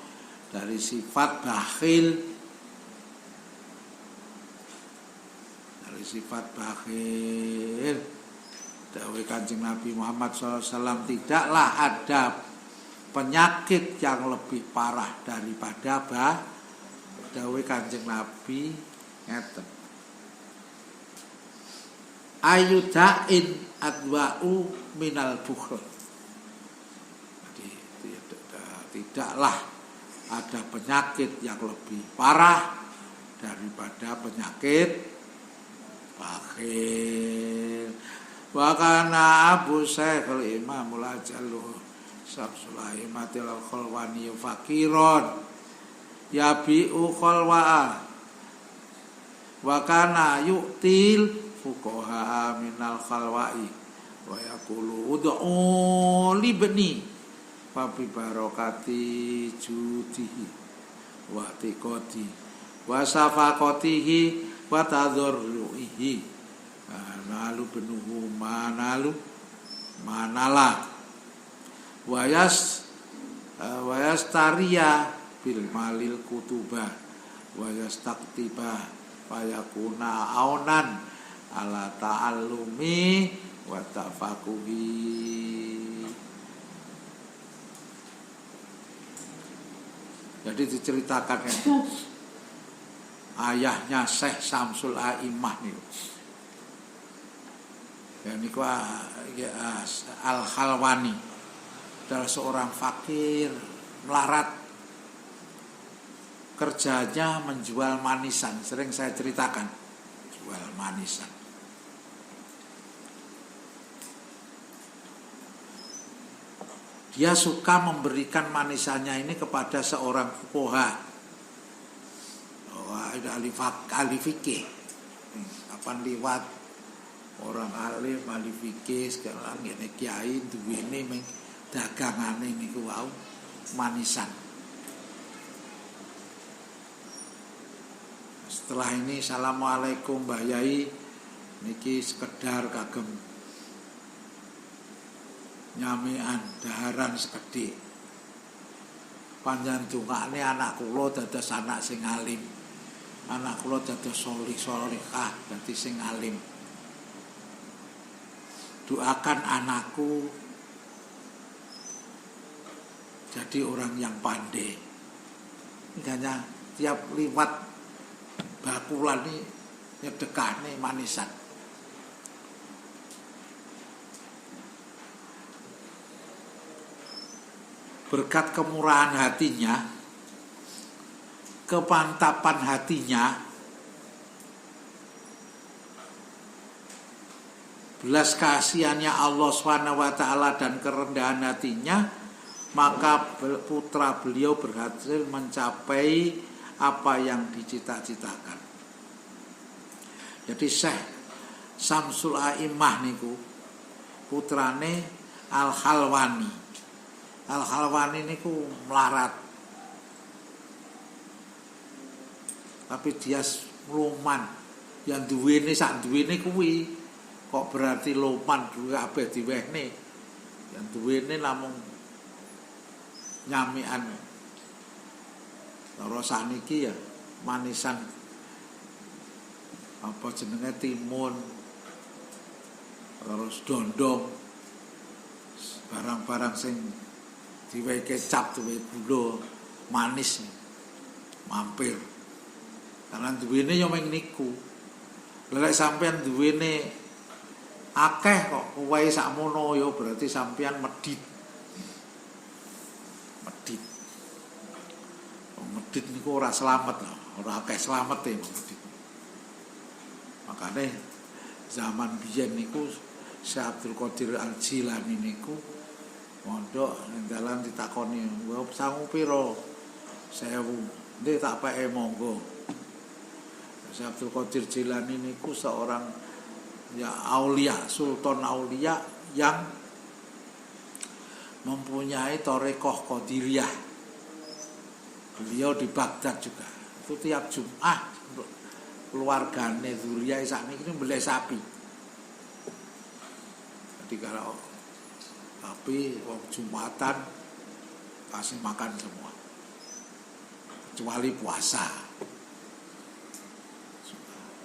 dari sifat bakhil. Dawuh Kanjeng Nabi Muhammad SAW, tidaklah ada penyakit yang lebih parah daripada dawuh Kanjeng Nabi ngeten. Ayudain adwa'u minal bukhl. Jadi tidaklah ada penyakit yang lebih parah daripada penyakit bakhil. Wa kana Abu Syekh al-Imamul Ajallu Syamsul Aimatil Khalwani fakiron yabi'u khalwa'a wa kana yu'til fuqaha minal khalwa'i wa yaqulu ud'u libni fa bi barakati judihi wa tiqati wa safaqatihi wa tadharruhi nalu benuhu manalah wayas taria bil malil kutubah wayas taktibah fayakuna aunan ala ta'allumi wa tafakuhi. Jadi diceritakan itu ayahnya Syekh Syamsul A'immah nih. Ya niku Al-Khalwani adalah seorang fakir melarat, kerjanya menjual manisan. Sering saya ceritakan, jual manisan. Dia suka memberikan manisannya ini kepada seorang fuqaha, ahli fikih. Kapan liwat orang alim ahli fikih sekarang ngene kiai duwene ming dagangane niku wau manisan. Setelah ini assalamualaikum Mbah Yai, niki sekedar kagem nyamian daharan sekedhik. Panjenengan dongakne anak kula dados anak sing alim. Anak kula dados salihah dadi sing alim. doakan anakku jadi orang yang pandai. Hanya tiap liwat bakulan ini nyedekane manisan. Berkat kemurahan hatinya, kepantapan hatinya, belas kasihannya Allah SWT dan kerendahan hatinya, maka putra beliau berhasil mencapai apa yang dicita-citakan. Jadi Syekh Samsul A'immah niku putrane Al-Khalwani. Al-Khalwani niku melarat, tapi dia luman. Yang duwene sak duwene kuwi kok berarti loman dulu kabeh diwehne. Yang duwene namung nyamikan. Terus sakniki ya manisan apa jenenge timun, terus dondong, barang-barang sing diwehi kecap, diwehi gula, manis mampir. Karena duwene yo mung niku. Lha sampean duwene akeh kok kuwahe sakmono ya berarti sampean medhit. Medhit niku ora slamet lho, ora akeh slamete medhit. Makane zaman biyen niku Syekh Abdul Qadir Al-Jilani niku mondok ning dalan ditakoni, "Wa sangu pira?" 1000. Ndek tak peke monggo. Syekh Abdul Qadir Jilani niku seorang ya aulia, sultan aulia yang mempunyai thariqah Qadiriyah. Beliau di Baghdad juga. Itu tiap Jumat keluargane zuriyae sakniki mbelih sapi. Jadi kalau sapi wong Jumatan kasih makan semua. Kecuali puasa.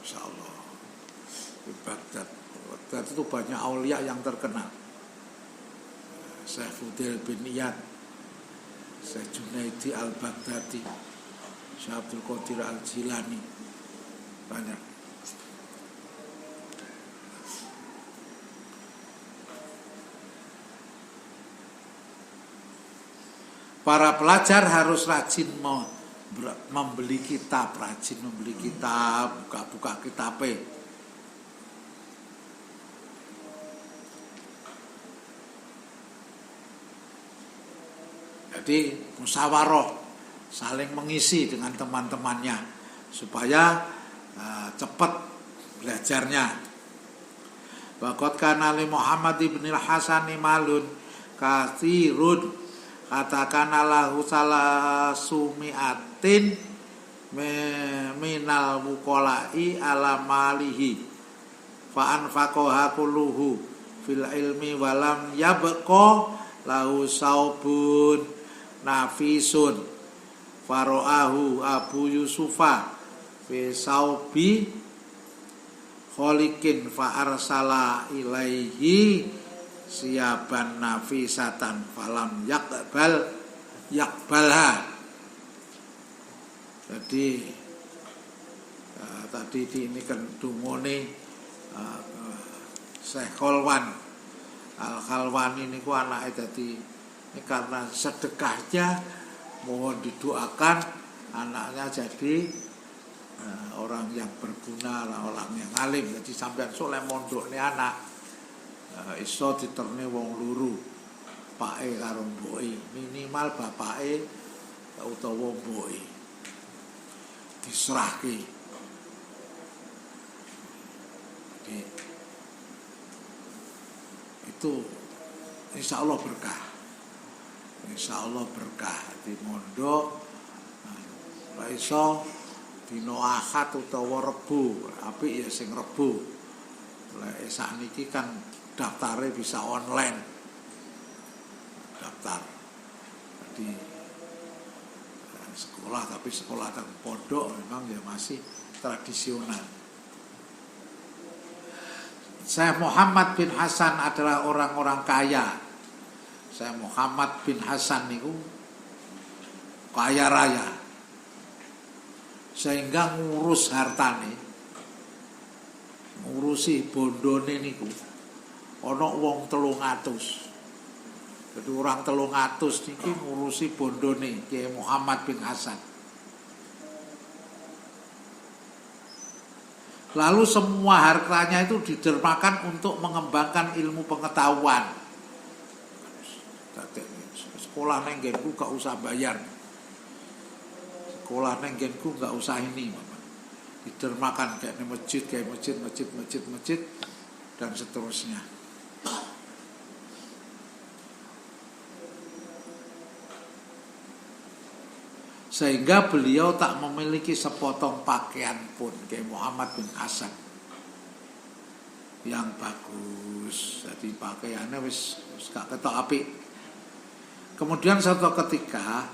Insyaallah. Di Baghdad itu banyak aulia yang terkenal. Syekh Fudail bin Iyad, Syekh Junaidi Al-Baghdadi, Syekh Abdul Qadir Al-Jilani, banyak. Para pelajar harus rajin membeli kitab, buka-buka kitabnya. Jadi musyawarah, saling mengisi dengan teman-temannya supaya cepat belajarnya. Waqad kana li Muhammad ibn al-Hasan malun katsirun, katakan lahu salasumiatin minal muqallai ala malihi fa anfaqaha kulluhu fil ilmi walam yabqa lahu saubun nafisun faro'ahu Abu Yusufa fi saubi kholikin fa arsala ilaihi siyaban nafisatan falam yakbalha. Jadi tadi ini kan dungone Syekh Khalwan Al-Khalwani niku anake dadi ini karena sedekahnya mohon didoakan anaknya jadi orang yang berguna, orang yang alim. Jadi sampean soleh mondokne anak iso diterne wong luru, pake karo mboke, minimal bapake utawa mboke diserahke. Itu insya Allah berkah. Insya Allah berkah di mondok. Ora iso dina Ahad utawa Rebo, apik ya sing Rebo. Lek sakniki kan daftare bisa online. Daftar. Jadi sekolah, tapi sekolah dan pondok memang ya masih tradisional. Syekh Muhammad bin Hasan adalah orang-orang kaya. Syekh Muhammad bin Hasan niku kaya raya. Sehingga ngurus hartane, ngurusi bondone niku ana wong 300. Jadi orang 300 niki ngurusi bondone Kiai Muhammad bin Hasan. Lalu semua hartanya itu didermakan untuk mengembangkan ilmu pengetahuan. Sekolah neng genku gak usah bayar. Sekolah neng genku gak usah ini, didermakan kayak masjid, masjid dan seterusnya. Sehingga beliau tak memiliki sepotong pakaian pun kayak Muhammad bin Hasan yang bagus. Jadi pakaiannya wis gak ketok apik. Kemudian suatu ketika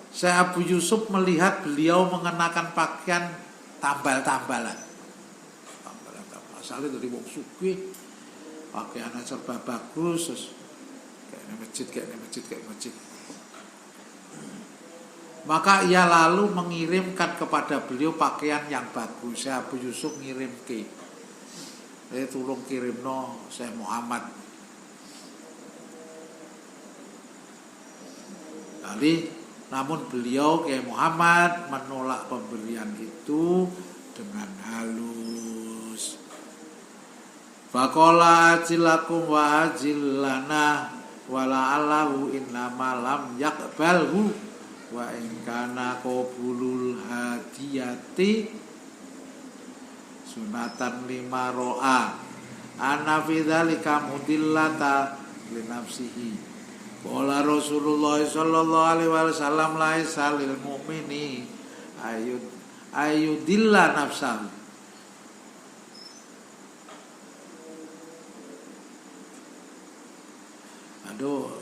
Syekh Abu Yusuf melihat beliau mengenakan pakaian tambal-tambalan. Asalnya dari wong sugih, pakaiannya serba bagus, terus kayak masjid. Maka ia lalu mengirimkan kepada beliau pakaian yang bagus. Syekh Abu Yusuf ngirim ke, tolong kirimno Syekh Muhammad. Kali namun beliau Kiai Muhammad menolak pemberian itu dengan halus. Faqala ajilakum wa ajillana wala allahu innama lam yaqbalhu wa in kana qabulul hadiyati sunatan lima ro'a ana fi dzalika mudillata li nafsihi. Qala Rasulullah sallallahu alaihi wasallam laisa lil mu'mini ayudilla nafsahu. Aduh,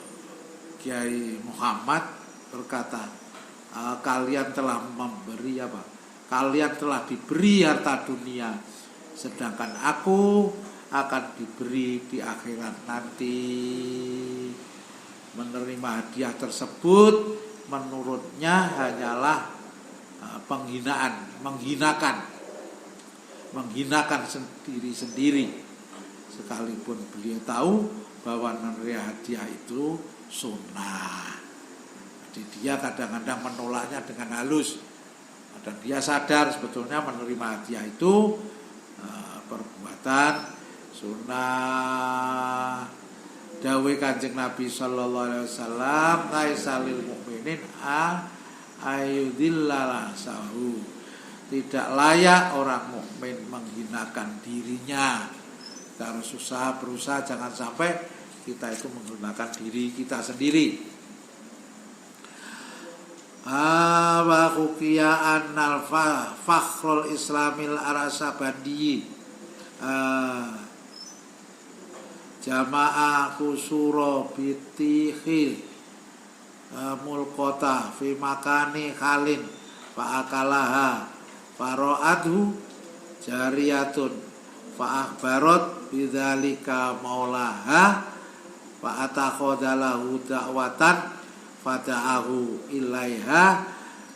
Kiai Muhammad berkata, kalian telah memberi apa? Kalian telah diberi harta dunia, sedangkan aku akan diberi di akhirat nanti. Menerima hadiah tersebut menurutnya hanyalah penghinaan, menghinakan sendiri-sendiri, sekalipun beliau tahu bahwa menerima hadiah itu sunnah. Jadi dia kadang-kadang menolaknya dengan halus, dan dia sadar sebetulnya menerima hadiah itu perbuatan sunnah. Dawe Kanjeng Nabi sallallahu alaihi wasallam, "Laisalil mu'minin ayudillah sahu." Tidak layak orang mukmin menghinakan dirinya. Kita harus berusaha jangan sampai kita itu menggunakan diri kita sendiri. Wa hukiya annal fakhrul islamil arasabandi jamaah kusuro bitihil mulkota fi makani khalin fa'akalaha faro'adhu jariyatun fa'akbarot bidzalika maulaha fa'atakhodalahu da'watan fada'ahu ilaiha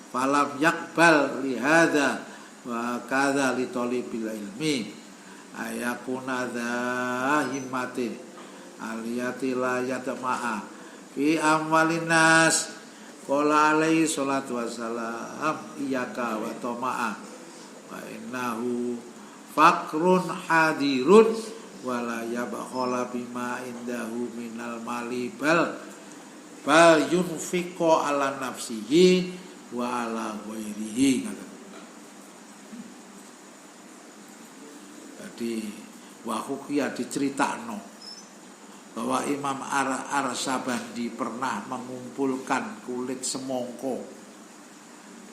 falam yakbal lihada wa kadha li tolibil ilmi ayakuna himmatin aliyati la yatma'a fi amwalinas. Qala alaihi salatu wassalam iyyaka wa tama'a wa innahu fakrun hadirun wa la yabkhala bima indahu minal mali bal yunfiqu ala nafsihi wa ala ghairihi. Di Wahukia diceritakno bahwa Imam Ar-Sabandi pernah mengumpulkan kulit semongko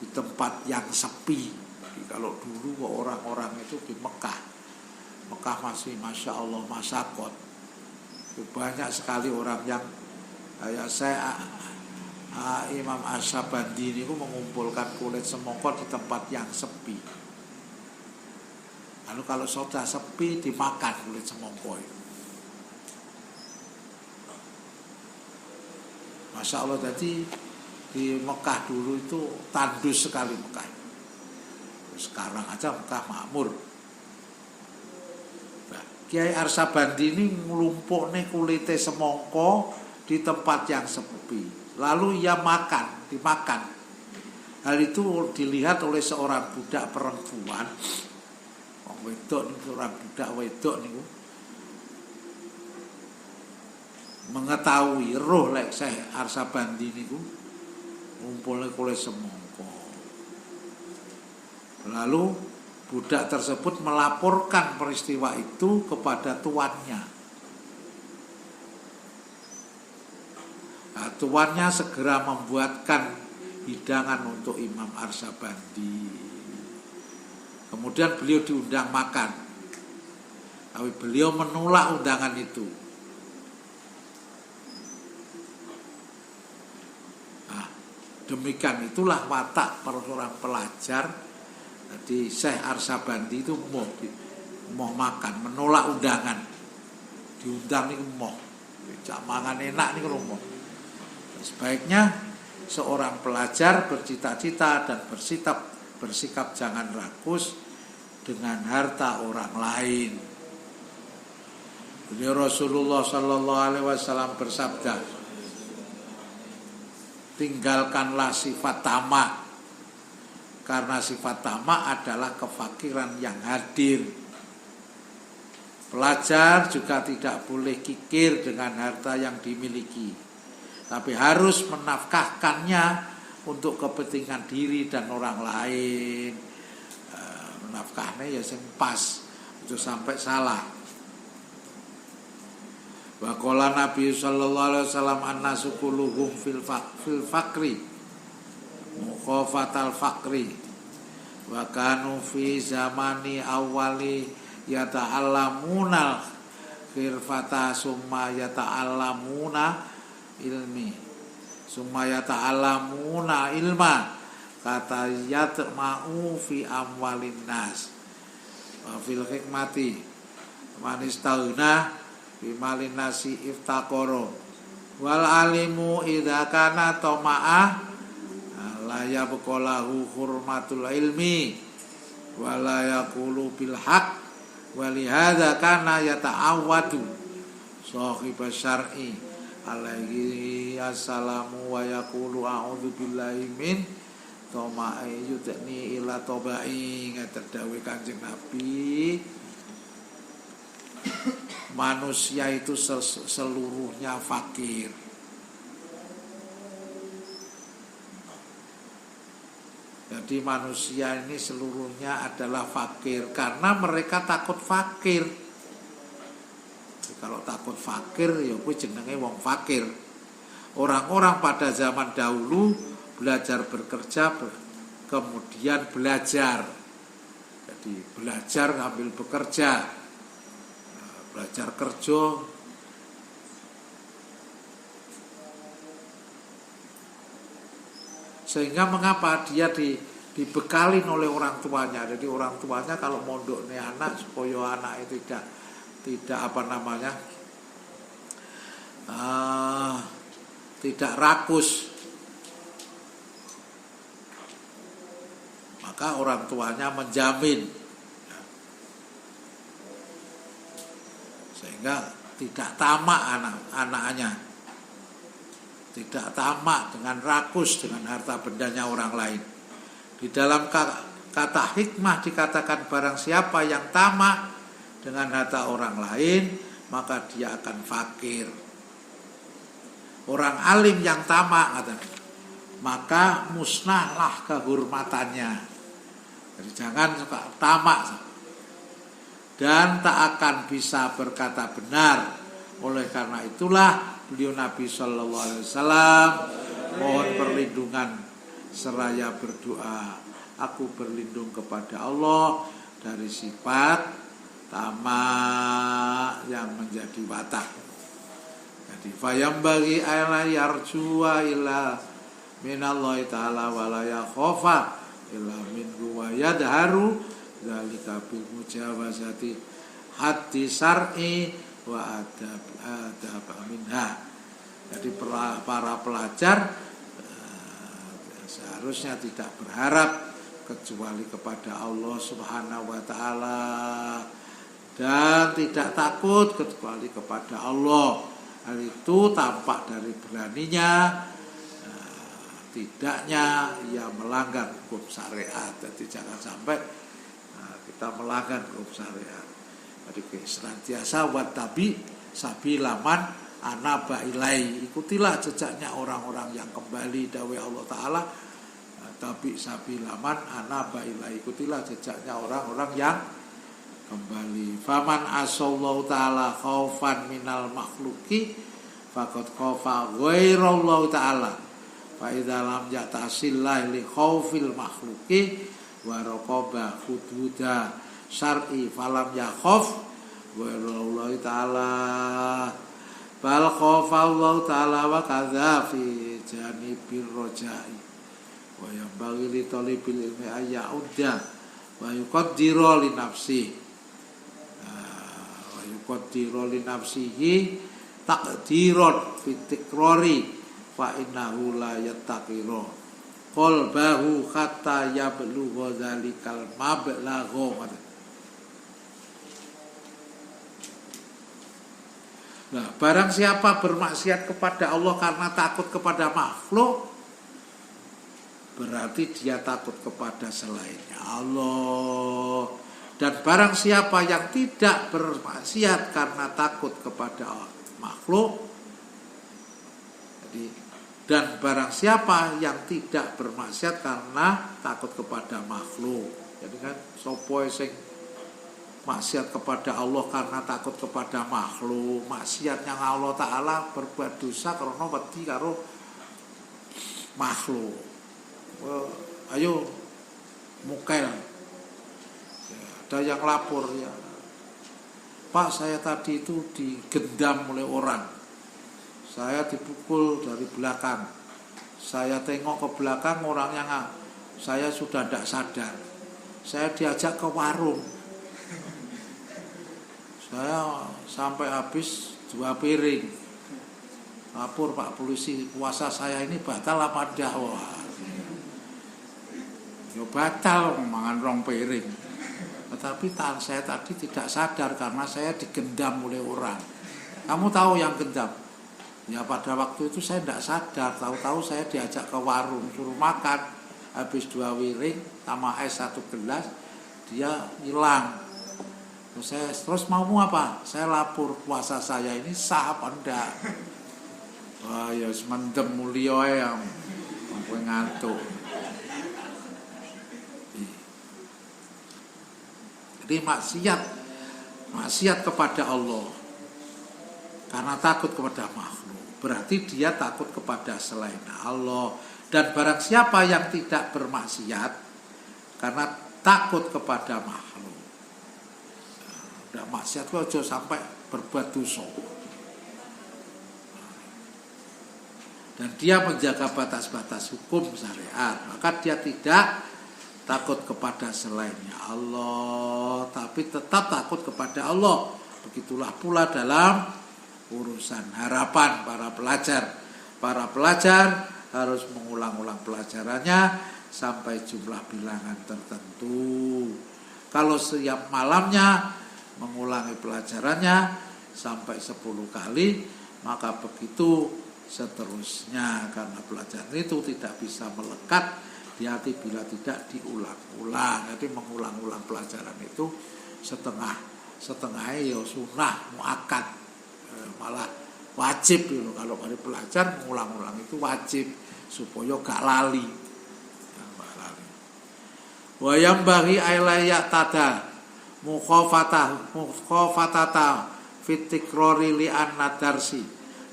di tempat yang sepi. Jadi kalau dulu orang-orang itu di Mekah masih Masya Allah masakot, banyak sekali orang yang saya Imam Ar-Sabandi ini mengumpulkan kulit semongko di tempat yang sepi. Lalu kalau sudah sepi dimakan kulit semongko itu. Masya Allah, jadi di Mekah dulu itu tandus sekali Mekah. Sekarang aja Mekah makmur. Nah, Kiai Arsabandi ini ngelumpuk nih kulitnya semongko di tempat yang sepi. Lalu ia dimakan. Hal itu dilihat oleh seorang budak perempuan. Wedok nih, seorang budak wedok nih, mengetahui roh lek Syekh Arsabandi niku ngumpulnya kulit semongko. Lalu budak tersebut melaporkan peristiwa itu kepada tuannya. Nah, tuannya segera membuatkan hidangan untuk Imam Arsabandi. Kemudian beliau diundang makan. Tapi beliau menolak undangan itu. Nah, demikian itulah watak seorang pelajar. Jadi Syekh Arsabandi itu mau makan, menolak undangan. Diundang nih mau. Cak mangan enak nih kalau mau. Sebaiknya seorang pelajar bercita-cita dan bersikap jangan rakus dengan harta orang lain. Beliau Rasulullah Sallallahu Alaihi Wasallam bersabda, tinggalkanlah sifat tamak, karena sifat tamak adalah kefakiran yang hadir. Pelajar juga tidak boleh kikir dengan harta yang dimiliki, tapi harus menafkahkannya untuk kepentingan diri dan orang lain. Menafkahnya ya sing pas, itu sampai salah. Wa qala Nabi sallallahu alaihi wasallam annasu kulluhum fil fakri mukhafatal fakri wa kanu fi zamani awali yata'allamuna khirfata summa yata'allamuna ilmi sumaya ta'alamuna ilma kata yatma'u fi amwalin nas wa fil hikmati manistauna fi malin nasi iftaqoro wal alimu idza kana tama'ah la yabqalahu hurmatul ilmi wa la yaqulu bil haqq wa li hadza kana yata'awwadu sahib syar'i alaihi assalamu wa yaqulu a'udzu billahi min toma'i yudni ila tobai. Terdawe Kanjeng Nabi, manusia itu seluruhnya fakir. Jadi manusia ini seluruhnya adalah fakir karena mereka takut fakir. Kalau takut fakir ya kuwi jenenge wong fakir. Orang-orang pada zaman dahulu belajar bekerja kemudian belajar. Jadi belajar ngambil bekerja. Belajar kerja. Sehingga mengapa dia dibekalin oleh orang tuanya. Jadi orang tuanya kalau mondoknya anak supaya anak itu tidak tidak rakus, maka orang tuanya menjamin sehingga tidak tamak anak-anaknya, tidak tamak dengan rakus dengan harta bendanya orang lain. Di dalam kata hikmah dikatakan barang siapa yang tamak dengan harta orang lain, maka dia akan fakir. Orang alim yang tamak, maka musnahlah kehormatannya. Jadi jangan suka tamak dan tak akan bisa berkata benar. Oleh karena itulah beliau Nabi Sallallahu Alaihi Wasallam mohon perlindungan seraya berdoa, aku berlindung kepada Allah dari sifat tamak yang menjadi watak. Jadi fayam bagi ala yarjua illa minallahi ta'ala wa la yakhafa illa minhu wa yadharu zalika bil mujawazati haddi syar'i wa adab minha. Jadi para pelajar seharusnya tidak berharap kecuali kepada Allah Subhanahu wa taala dan tidak takut kecuali kepada Allah. Hal itu tampak dari beraninya tidaknya ia melanggar hukum syariat. Jadi jangan sampai kita melanggar hukum syariat. Jadi senantiasa wattabi sabilaman anaba ilai, ikutilah jejaknya orang-orang yang kembali dawai Allah Ta'ala. Tapi sabilaman anaba ilai, ikutilah jejaknya orang-orang yang kembali. Faman asallahu ta'ala khaufan minal makhluki faqad khaufa ghairallahu ta'ala. Fa idza lam ya'tasillah li khaufil makhluki wa raqaba hududa syar'i falam yakhaf ghairallahu ta'ala. Bal khaufa Allah ta'ala wa kadza fi janibir rajai. Wa yambaghi li talibil ilmi ayya'udda wa yuqaddiru li nafsihi li nafsihi taqdiran fi tikrari fa innahu la yattaqiru qalbahu hatta yablugha dzalikal mablagha. Nah, barang siapa bermaksiat kepada Allah karena takut kepada makhluk, berarti dia takut kepada selainnya Allah. Dan barang siapa yang tidak bermaksiat karena takut kepada makhluk, dan barang siapa yang tidak bermaksiat karena takut kepada makhluk. Jadi kan sopo sing maksiat kepada Allah karena takut kepada makhluk, maksiat yang Allah Ta'ala berbuat dosa karena wedi karo makhluk. Ayo mukel. Ada yang lapor ya, Pak, saya tadi itu digendam oleh orang, saya dipukul dari belakang, saya tengok ke belakang orangnya, saya sudah tidak sadar, saya diajak ke warung, saya sampai habis 2 piring, lapor Pak polisi, puasa saya ini batal apa enggak? Wah, ya batal, mangan 2 piring. Tetapi saya tadi tidak sadar karena saya digendam oleh orang. Kamu tahu yang gendam? Ya pada waktu itu saya tidak sadar. Tahu-tahu saya diajak ke warung, suruh makan. Habis 2 piring, tambah es 1 gelas, dia hilang. Terus maumu apa? Saya lapor puasa saya ini sah apa enggak? Wah ya semendem mulia yang sampai ngantuk. Jadi maksiat kepada Allah karena takut kepada makhluk, berarti dia takut kepada selain Allah. Dan barang siapa yang tidak bermaksiat karena takut kepada makhluk, tidak maksiat aja sampai berbuat dosa, dan dia menjaga batas-batas hukum syariat, maka dia tidak takut kepada selainnya Allah, tapi tetap takut kepada Allah. Begitulah pula dalam urusan harapan para pelajar. Para pelajar harus mengulang-ulang pelajarannya sampai jumlah bilangan tertentu. Kalau setiap malamnya mengulangi pelajarannya sampai 10 kali, maka begitu seterusnya, karena pelajaran itu tidak bisa melekat di hati bila tidak diulang-ulang. Jadi mengulang-ulang pelajaran itu setengahnya ya sunnah muakkad, malah wajib gitu. Kalau hari pelajar mengulang-ulang itu wajib supaya gak lali. Wa yambaghi ailaya tada mukhafatata fitikrori li annadarsi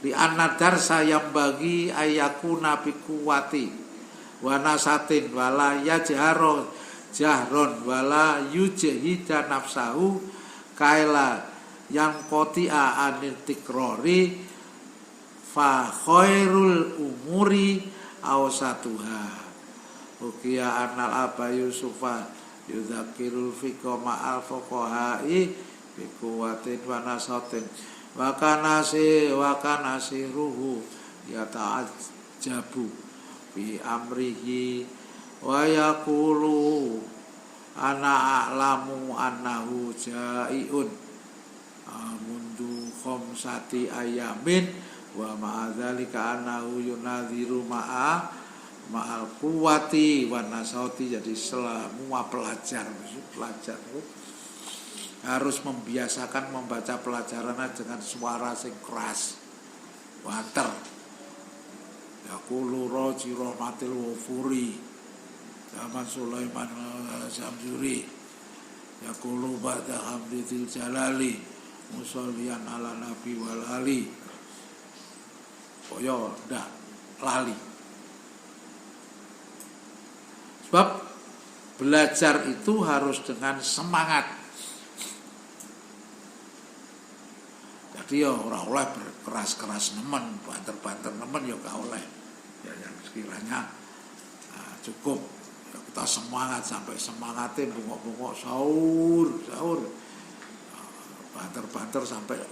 li annadarsa yambaghi ayakuna biquwati wa nasatin wala yajharo jahron wala yujhida nafsahu kaila yang kotia anil tikrori fa khairul umuri awsatuha. Ukiya anal aba Yusufa yudzakirul fiqha ma'al fuqaha'i bi quwwatin wa nasatin wa kana ruhu yata'ajjabu bi amrihi wa yaqulu ana a'lamu annahu ja'iun mundu khamsati ayamin wa ma'adzalika annahu yunadhiru ma'al quwwati wa nasauti. Jadi semua pelajar harus membiasakan membaca pelajaran dengan suara sing keras banter. Yaqulu raji rahmatil wafuri zaman Sulaiman Samsuri yaqulu ba'da hamdil jalali musallian ala nabi wal ali. Koyo ndak lali. Sebab belajar itu harus dengan semangat. Jadi ya ora oleh berkeras-keras nemen, banter-banter nemen ya gak oleh. Ya yang sekiranya cukup ya kita semangat sampai semangatnya bungok-bungok sahur. Banter-banter sampai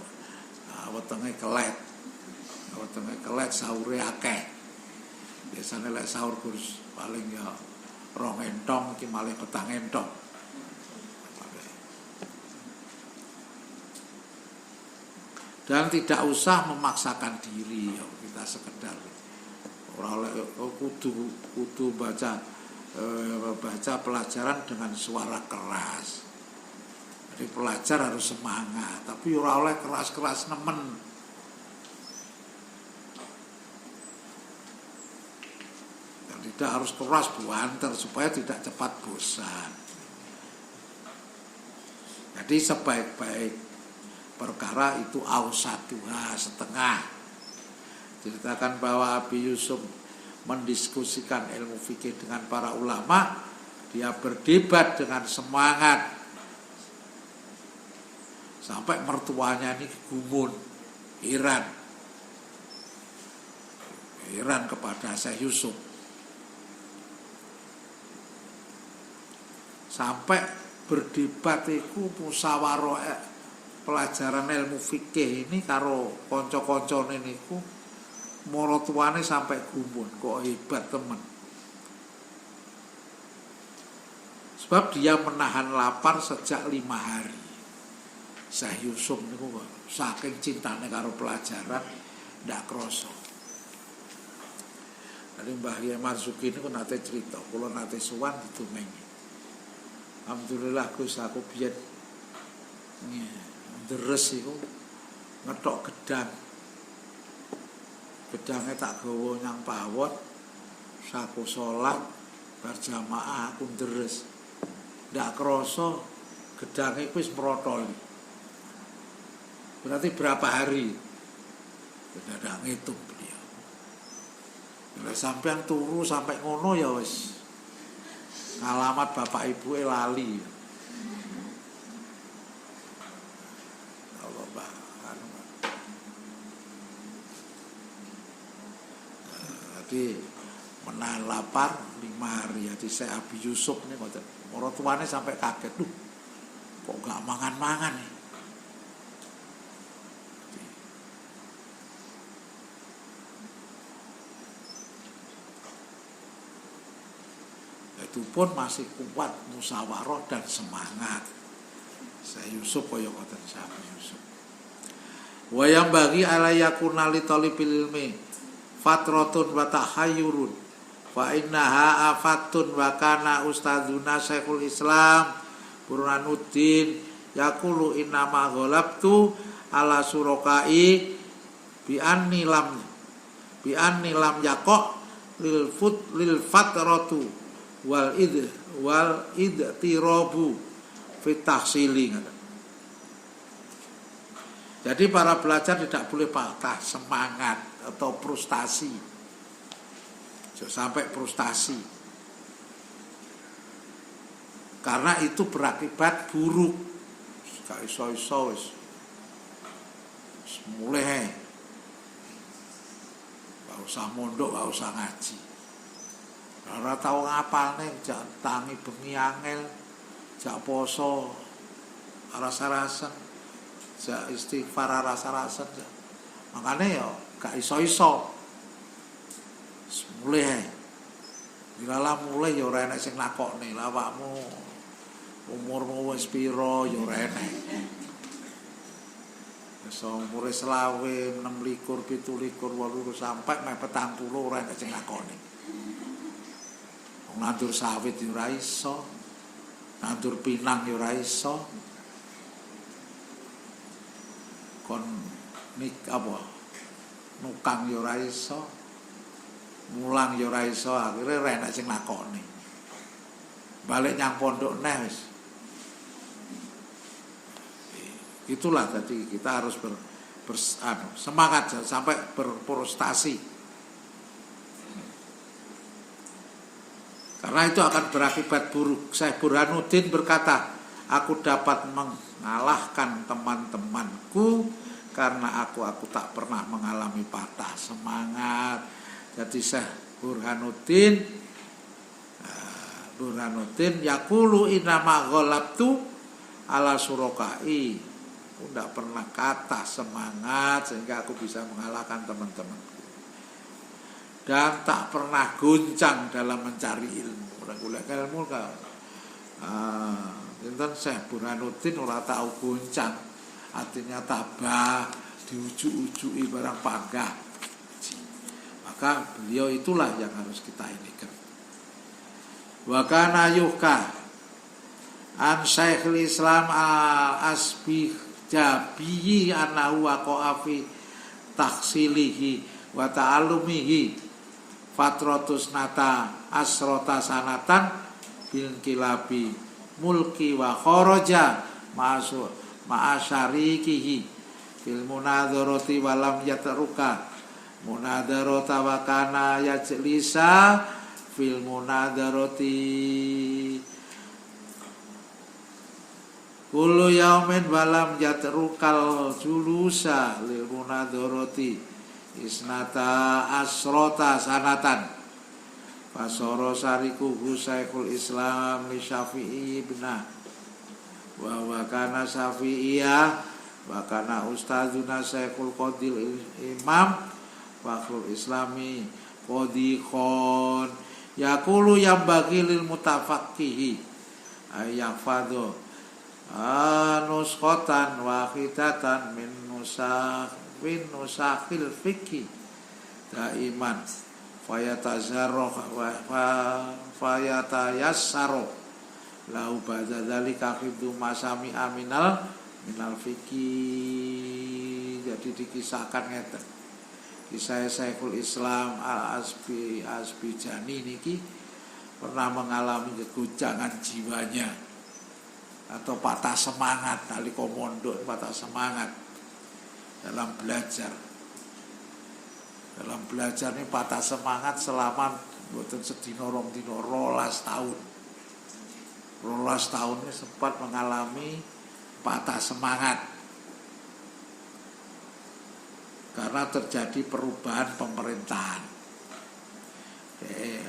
wetenge kelet. Wetenge kelet sahure akeh. Biasanya lek sahur kurus paling ya 2 entong iki malih petang entong. Dan tidak usah memaksakan diri ya, kita sekedar ora oleh kudu baca pelajaran dengan suara keras. Jadi pelajar harus semangat, tapi ora oleh keras-keras nemen. Dan tidak harus keras buanter supaya tidak cepat bosan. Jadi sebaik-baik perkara itu ausatuha, setengah. Ceritakan bahwa Abi Yusuf mendiskusikan ilmu fikih dengan para ulama, dia berdebat dengan semangat sampai mertuanya ini gumun, heran kepada Syekh Yusuf. Sampai berdebat itu musyawarah pelajaran ilmu fikih ini karo kanca-kancane niku maratuane sampai gumun, kok hebat temen. Sebab dia menahan lapar sejak 5 hari. Syekh Yusuf niku saking cintane karo pelajaran ndak krasa. Dari Mbah Yai Marzuki niku nate cerita, kula nate sowan ditumengi. Alhamdulillah Gus aku biyen deres iku ngethok gedangnya tak gawa nyang pawon, saku salat berjamaah aku deres ndak krasa gedangnya wis merotol. Berarti berapa hari tidak ngitung beliau. Bila sampean turu sampai ngono ya wis ngalamat bapak ibu lali. Jadi menahan lapar 5 hari. Jadi saya Abi Yusuf nih, orang tuanya sampai kaget, kok gak mangan-mangan nih. Itu pun masih kuat musyawarah dan semangat. Saya Yusuf kaya ngoten saya Abi Yusuf. Wa yang bagi ala yakuna li talibil ilmi fatratun wa tahayyurun fa innaha afatun wa kana ustadzuna Syekhul Islam Burhanuddin yaqulu inna ma ghalabtu ala surokai bi anni lam yaqa lil fatratu wal idtirabu fit tahsili. Jadi para pelajar tidak boleh patah semangat atau frustasi. Sampai frustasi. Karena itu berakibat buruk. Gak iso-iso wis. Mulai. Gak usah mondok, gak usah ngaji. Ora tau ngapalne, jangan tangi bengi angel. jak poso rasa-rasa, jak istighfar rasa-rasa. Makane ya gak iso-iso. Mulai dilala mulai ya ora enek sing nakokne, awakmu umurmu wis pira ya ora enek. Wis umure 20, 26, 27, 28 sampai mepet 40 ora enek sing nakokne. Wong nandur sawit ya ora iso, nandur pinang ya ora iso. Kon nukang ya ora iso, mulang ya ora iso, akhire ora enek sing nakoni. Balik nyang pondok neh wis. Itulah tadi kita harus semangat sampai berprestasi. Karena itu akan berakibat buruk. Syekh Burhanuddin berkata, aku dapat mengalahkan teman-temanku karena aku tak pernah mengalami patah semangat. Jadi Syekh Burhanuddin yaqulu inama ghalabtu ala surokai. Aku tidak pernah kata semangat sehingga aku bisa mengalahkan teman-temanku. Dan tak pernah goncang dalam mencari ilmu. Golek ilmu kan. Enten Syekh Burhanuddin ora tahu goncang, artinya tabah, diujuk-ujuki barang panggah. Maka beliau itulah yang harus kita inikan. Wa kana yuhka an Syekhul Islam al-Asbijabi annahu waqa'a fi taksilihi wa ta'allumihi fatratus nata asrota sanatan bil kilabi mulki wa kharaja ma'asyarikihi fil munadharati walam yatruka munadharata wa kana yajlisa fil munadharati kullu yaumin walam yatrukal julusa lil munadharati isnata asrota sanatan fasoro sarikuhu Syekhul Islam li Syafi'i ibnah wa kana Syafi'iyah wa kana ustadzuna Syekhul Qadil Imam Fakhrul Islami Qadikhon yaqulu yang bagi lil mutafaqqihi ayyafadhu nuskhatan wahidatan min nusakhil fikhi daiman fayatayassaru lahu ba'da dzalika khiddu masami minal fikih. Jadi dikisahkan ngeten. Kisah Syekhul Islam Al-Asbijani niki pernah mengalami keguncangan jiwanya atau patah semangat, nalika mondok patah semangat dalam belajar. Dalam belajar ini patah semangat selama mboten sedina rong dina 12 tahun. 12 tahun ini sempat mengalami patah semangat. Karena terjadi perubahan pemerintahan.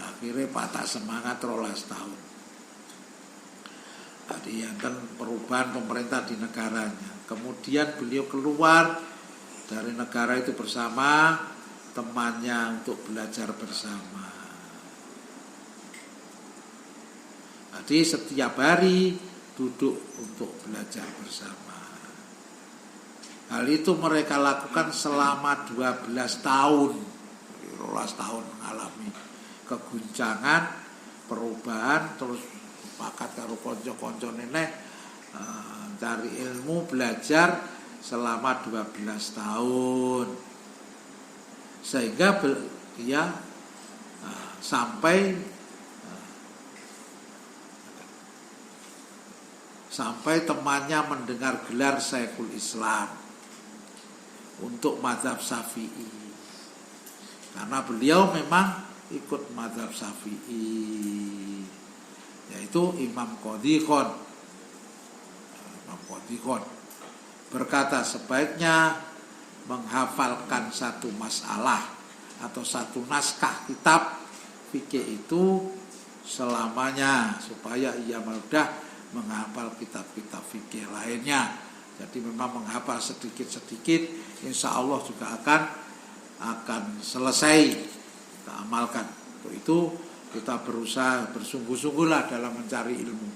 Akhirnya patah semangat 12 tahun. Tadi yang kan perubahan pemerintah di negaranya. Kemudian beliau keluar dari negara itu bersama temannya untuk belajar bersama. Jadi setiap hari duduk untuk belajar bersama. Hal itu mereka lakukan selama 12 tahun. 12 tahun mengalami keguncangan, perubahan, terus pakat karo kanca-kanca nenek cari ilmu, belajar selama 12 tahun. Sehingga dia sampai temannya mendengar gelar Syekhul Islam untuk mazhab Syafi'i. Karena beliau memang ikut mazhab Syafi'i, yaitu Imam Qadikhon. Imam Qadikhon berkata sebaiknya menghafalkan satu masalah atau satu naskah kitab fikih itu selamanya supaya ia mudah menghafal kitab-kitab fikih lainnya. Jadi memang menghafal sedikit-sedikit, insya Allah juga akan selesai kita amalkan. Untuk itu kita berusaha bersungguh-sungguhlah dalam mencari ilmu.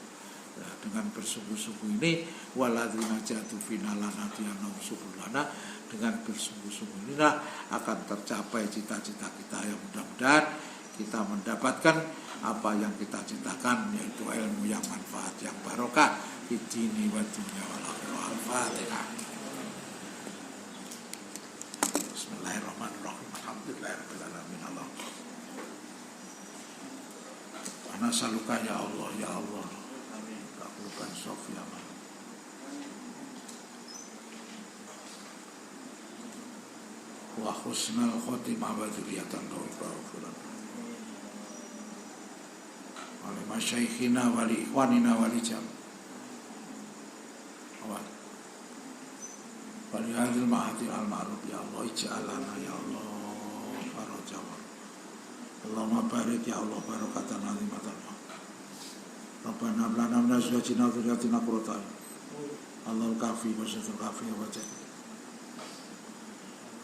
Nah, dengan bersungguh-sungguh ini, waladzina jahadu fina lanahdiyannahum subulana, dengan bersungguh-sungguh inilah akan tercapai cita-cita kita yang mudah-mudahan kita mendapatkan apa yang kita citakan, yaitu ilmu yang manfaat, yang barokah di dini wa dunya wal akhirah. Al-Fatihah. Bismillahirrahmanirrahim. Alhamdulillahirabbil alamin. Allah. Ana saluka ya Allah, ya Allah. Kabulkan Sofia. Wa husnal khotimah wa dzurriyyatan thayyibah. Wali masyaikhina wali ikhwanina wali jam. Wali hadil ma'atil al-ma'ruf ya Allah, ij'alana ya Allah farajawar. Allahumma barik ya Allah barakatan azimatan. Rabbana lana min azwajina wa dhurriyyatina qurrata a'yun. Allahul kafi wa syatul kafi wa jannah.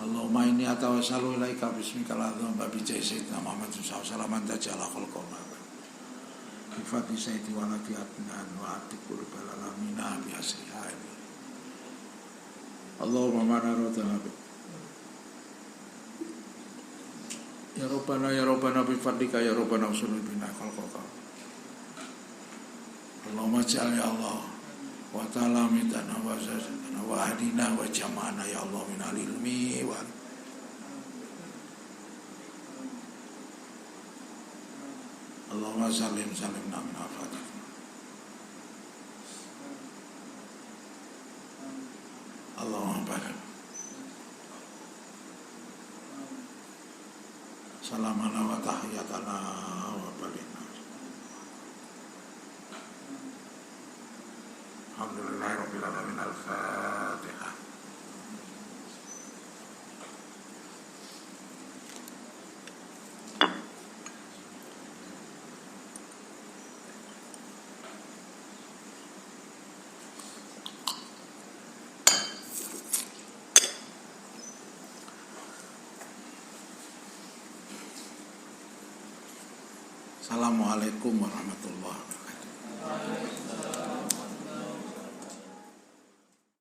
Allahumma inni atawassalu ilaika bismikal a'zam wa bi sayyidina Muhammad sallallahu alaihi wasallam tajala khalqana. Bi fadli sayyidi wa nabiyatina wa atiqul balamina bi asriha. Allahumma manarotana ya Rabbana bi fadlika ya Rabbana usulul bina khalqaka. Allahumma ja'al ya Allah wa ta'ala mitana wa zazana wa hadina wa jama'ana ya Allah minal ilmi wa Allahumma salim min afatik. Allahumma barik salamana wa tahiyatana wa balina. Alhamdulillahirabbil alamin. Al-Fatihah. Assalamualaikum warahmatullahi wabarakatuh.